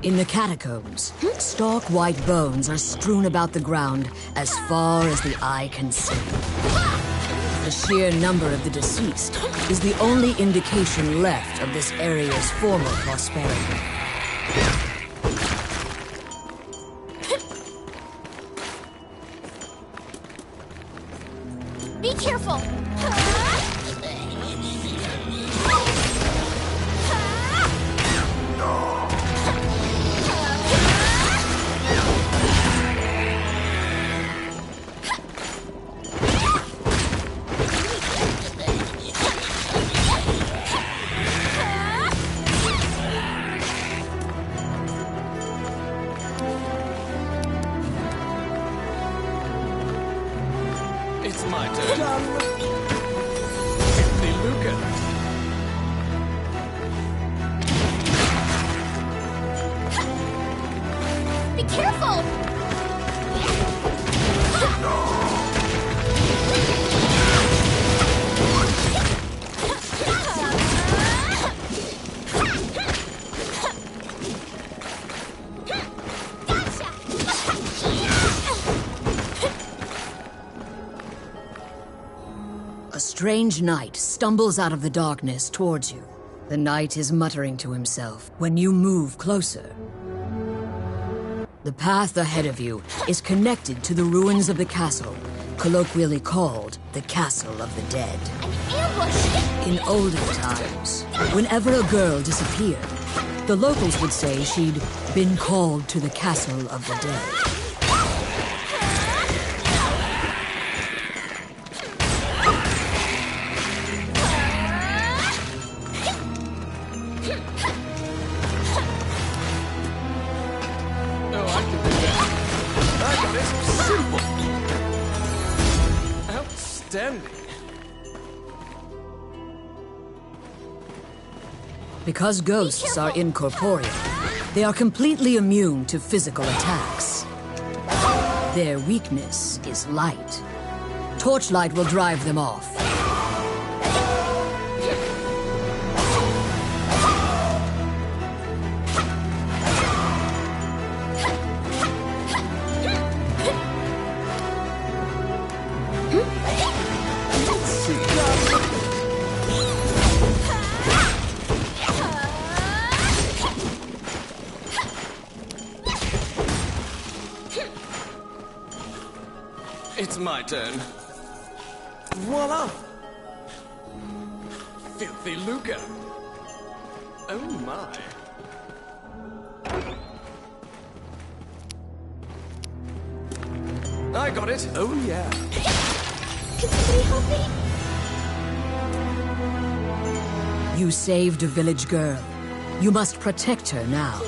In the catacombs, stark white bones are strewn about the ground as far as the eye can see. The sheer number of the deceased is the only indication left of this area's former prosperity. Be careful! It's my turn. Filthy lucre. Be careful! A strange knight stumbles out of the darkness towards you. The knight is muttering to himself when you move closer. The path ahead of you is connected to the ruins of the castle, colloquially called the Castle of the Dead. Ambush! In olden times, whenever a girl disappeared, the locals would say she'd been called to the Castle of the Dead. Oh, I can do that. I got it. Simple. Outstanding. Because ghosts are incorporeal, they are completely immune to physical attacks. Their weakness is light. Torchlight will drive them off. Let's see. It's my turn. Voila! Filthy lucre. Oh my. I got it. Oh yeah. Can somebody help me? You saved a village girl. You must protect her now.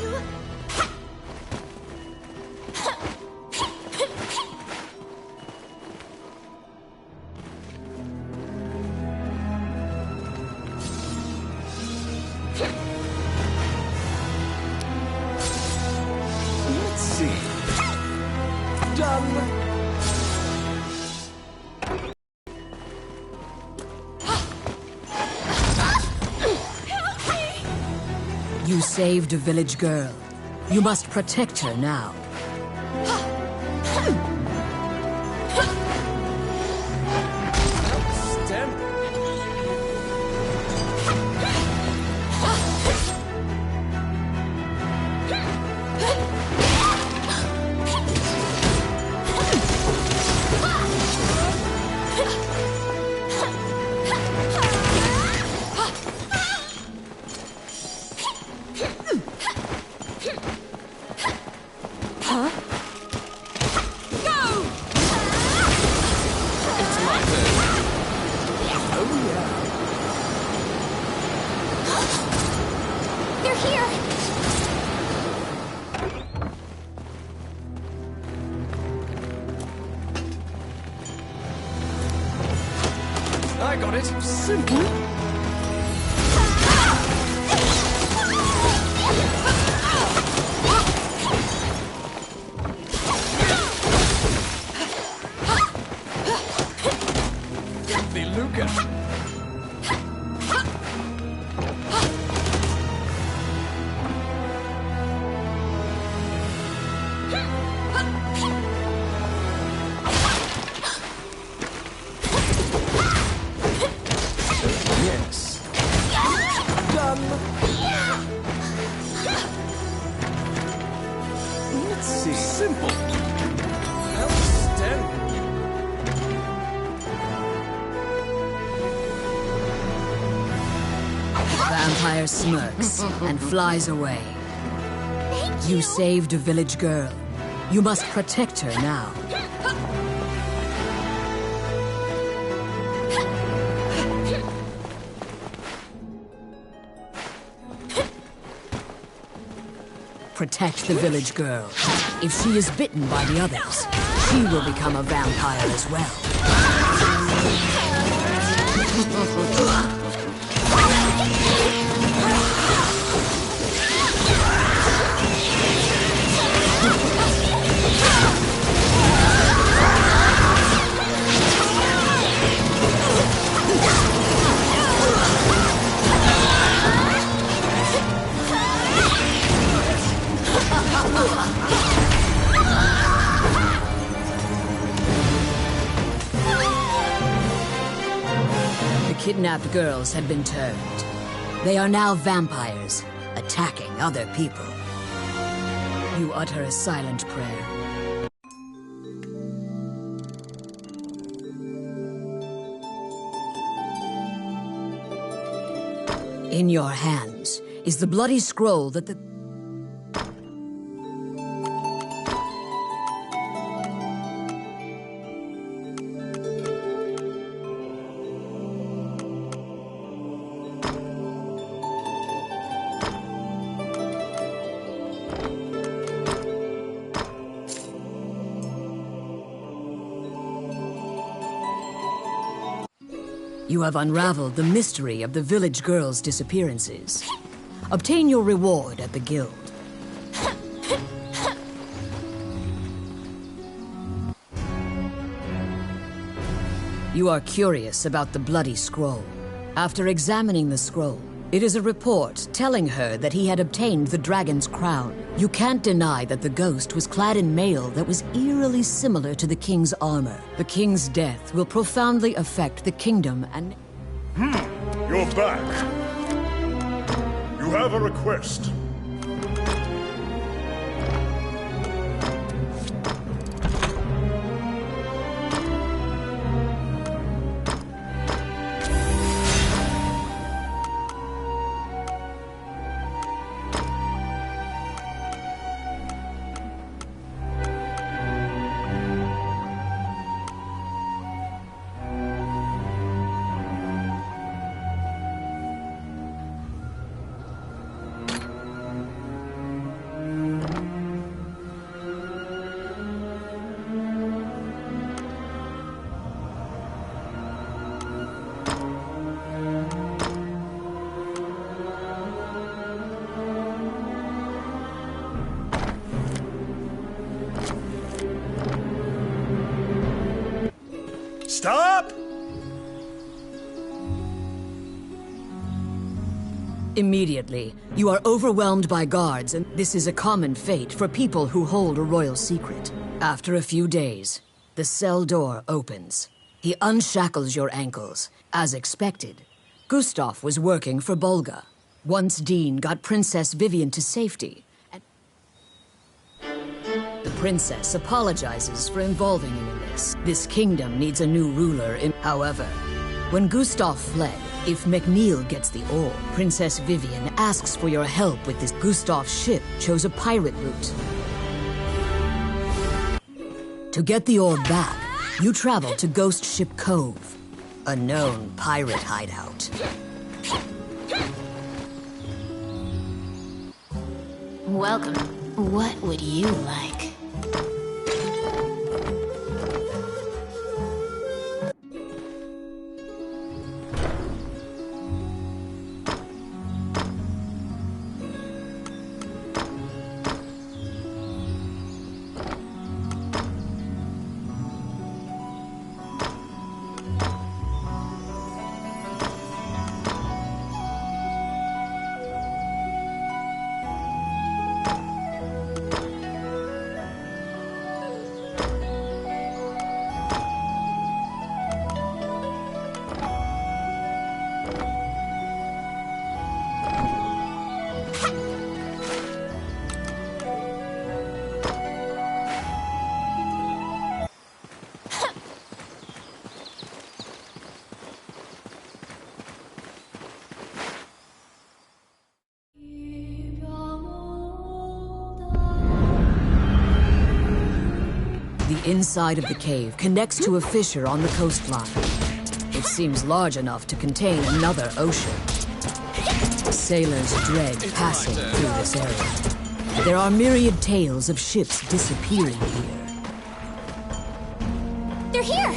Let's see. Done. You saved a village girl. You must protect her now. I got it. Simple. The Luca. Yes. Done. Let's see. Simple. Outstanding. Vampire smirks and flies away. You saved a village girl. You must protect her now. Protect the village girl. If she is bitten by the others, she will become a vampire as well. The kidnapped girls had been turned. They are now vampires, attacking other people. You utter a silent prayer. In your hands is the bloody scroll that the... You have unraveled the mystery of the village girls' disappearances. Obtain your reward at the guild. You are curious about the bloody scroll. After examining the scroll, it is a report telling her that he had obtained the dragon's crown. You can't deny that the ghost was clad in mail that was eerily similar to the king's armor. The king's death will profoundly affect the kingdom and... You're back. You have a request. Immediately, you are overwhelmed by guards, and this is a common fate for people who hold a royal secret. After a few days, the cell door opens. He unshackles your ankles. As expected, Gustav was working for Bolga. Once Dean got Princess Vivian to safety, and the princess apologizes for involving you in this. This kingdom needs a new ruler in... However, when Gustav fled, if McNeil gets the orb, Princess Vivian asks for your help with this. Gustav's ship chose a pirate route. To get the orb back, you travel to Ghost Ship Cove, a known pirate hideout. Welcome. What would you like? The inside of the cave connects to a fissure on the coastline. It seems large enough to contain another ocean. Sailors dread passing through this area. There are myriad tales of ships disappearing here. They're here!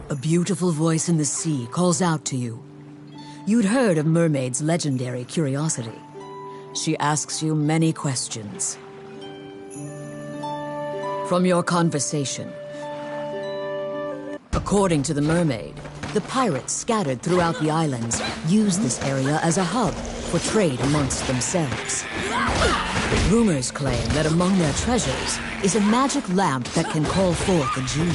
A beautiful voice in the sea calls out to you. You'd heard of Mermaid's legendary curiosity. She asks you many questions. From your conversation, according to the Mermaid, the pirates scattered throughout the islands use this area as a hub for trade amongst themselves. Rumors claim that among their treasures is a magic lamp that can call forth a genie.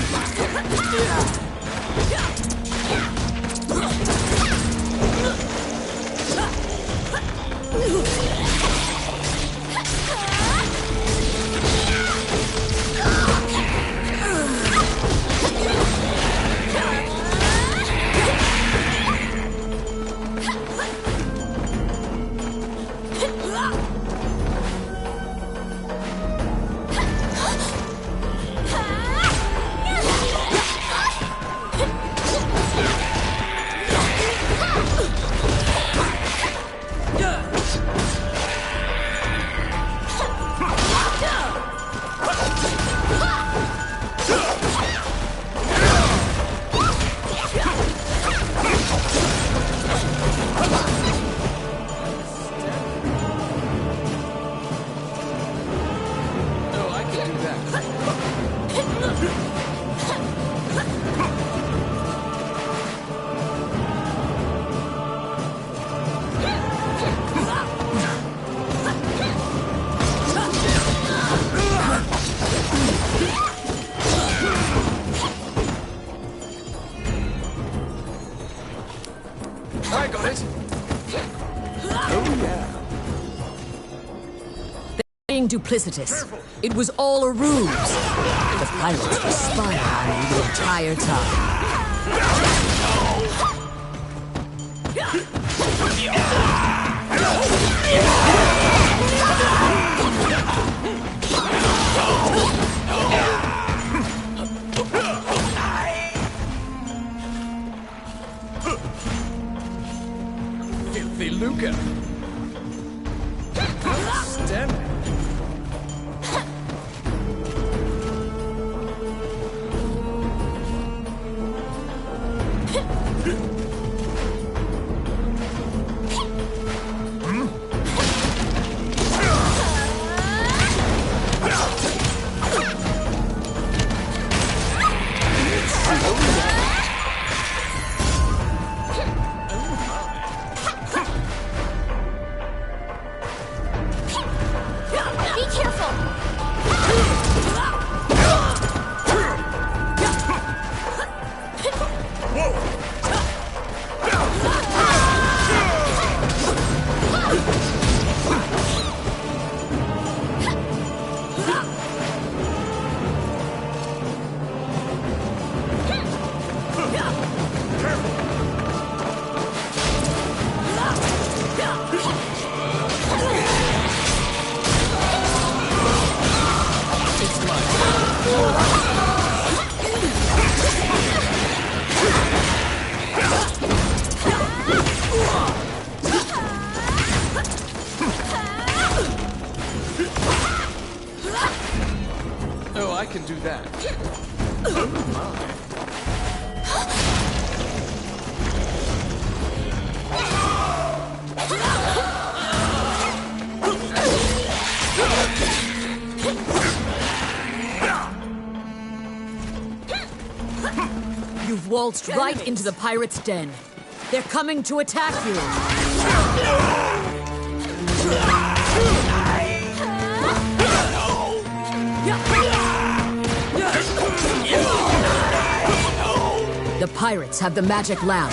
duplicitous. It was all a ruse. The pirates were spying on you the entire time. Filthy lucre. Outstanding. Oh, I can do that. Oh my. You've waltzed right into the pirates' den. They're coming to attack you. The pirates have the magic lamp.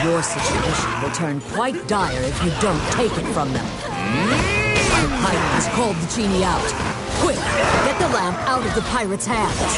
Your situation will turn quite dire if you don't take it from them. The pirate has called the genie out. Quick, get the lamp out of the pirate's hands.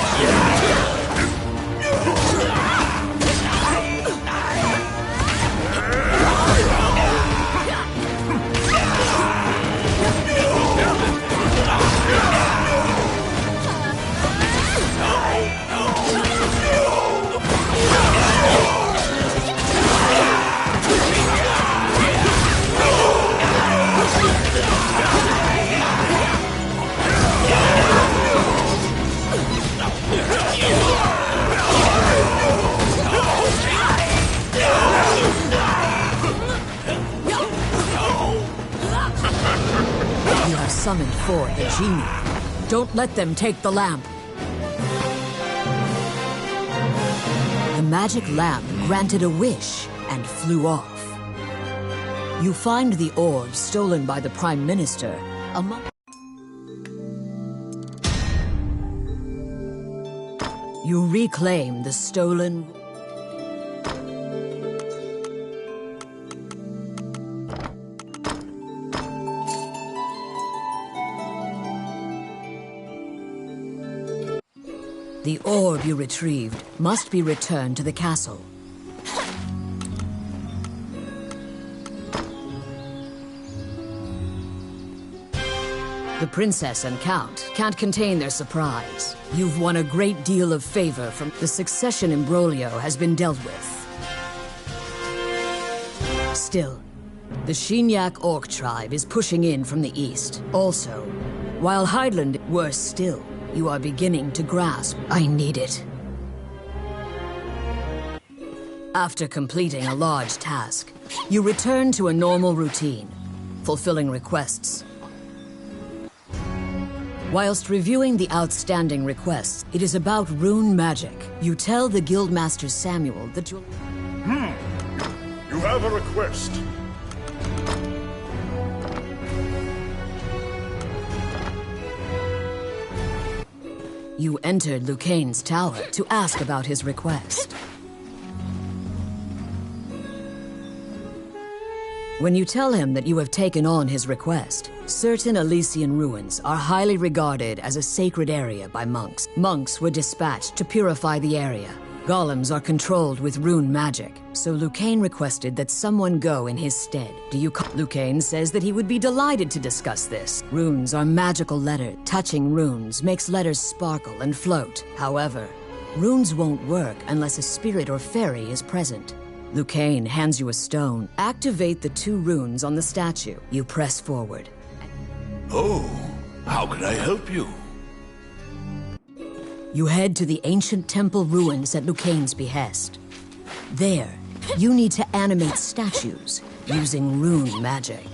Summoned for the genie. Don't let them take the lamp. The magic lamp granted a wish and flew off. You find the orb stolen by the Prime Minister among... You reclaim the stolen... The orb you retrieved must be returned to the castle. The princess and count can't contain their surprise. You've won a great deal of favor from the succession imbroglio has been dealt with. Still, the Shinyak Orc tribe is pushing in from the east. Also, while Highland, worse still, you are beginning to grasp, I need it. After completing a large task, you return to a normal routine, fulfilling requests. Whilst reviewing the outstanding requests, it is about rune magic. You tell the Guildmaster Samuel that you'll... You have a request. You entered Lucane's tower to ask about his request. When you tell him that you have taken on his request, certain Elysian ruins are highly regarded as a sacred area by monks. Monks were dispatched to purify the area. Golems are controlled with rune magic, so Lucane requested that someone go in his stead. Lucane says that he would be delighted to discuss this. Runes are magical letters. Touching runes makes letters sparkle and float. However, runes won't work unless a spirit or fairy is present. Lucane hands you a stone. Activate the 2 runes on the statue. You press forward. Oh, how can I help you? You head to the ancient temple ruins at Lucane's behest. There, you need to animate statues using rune magic.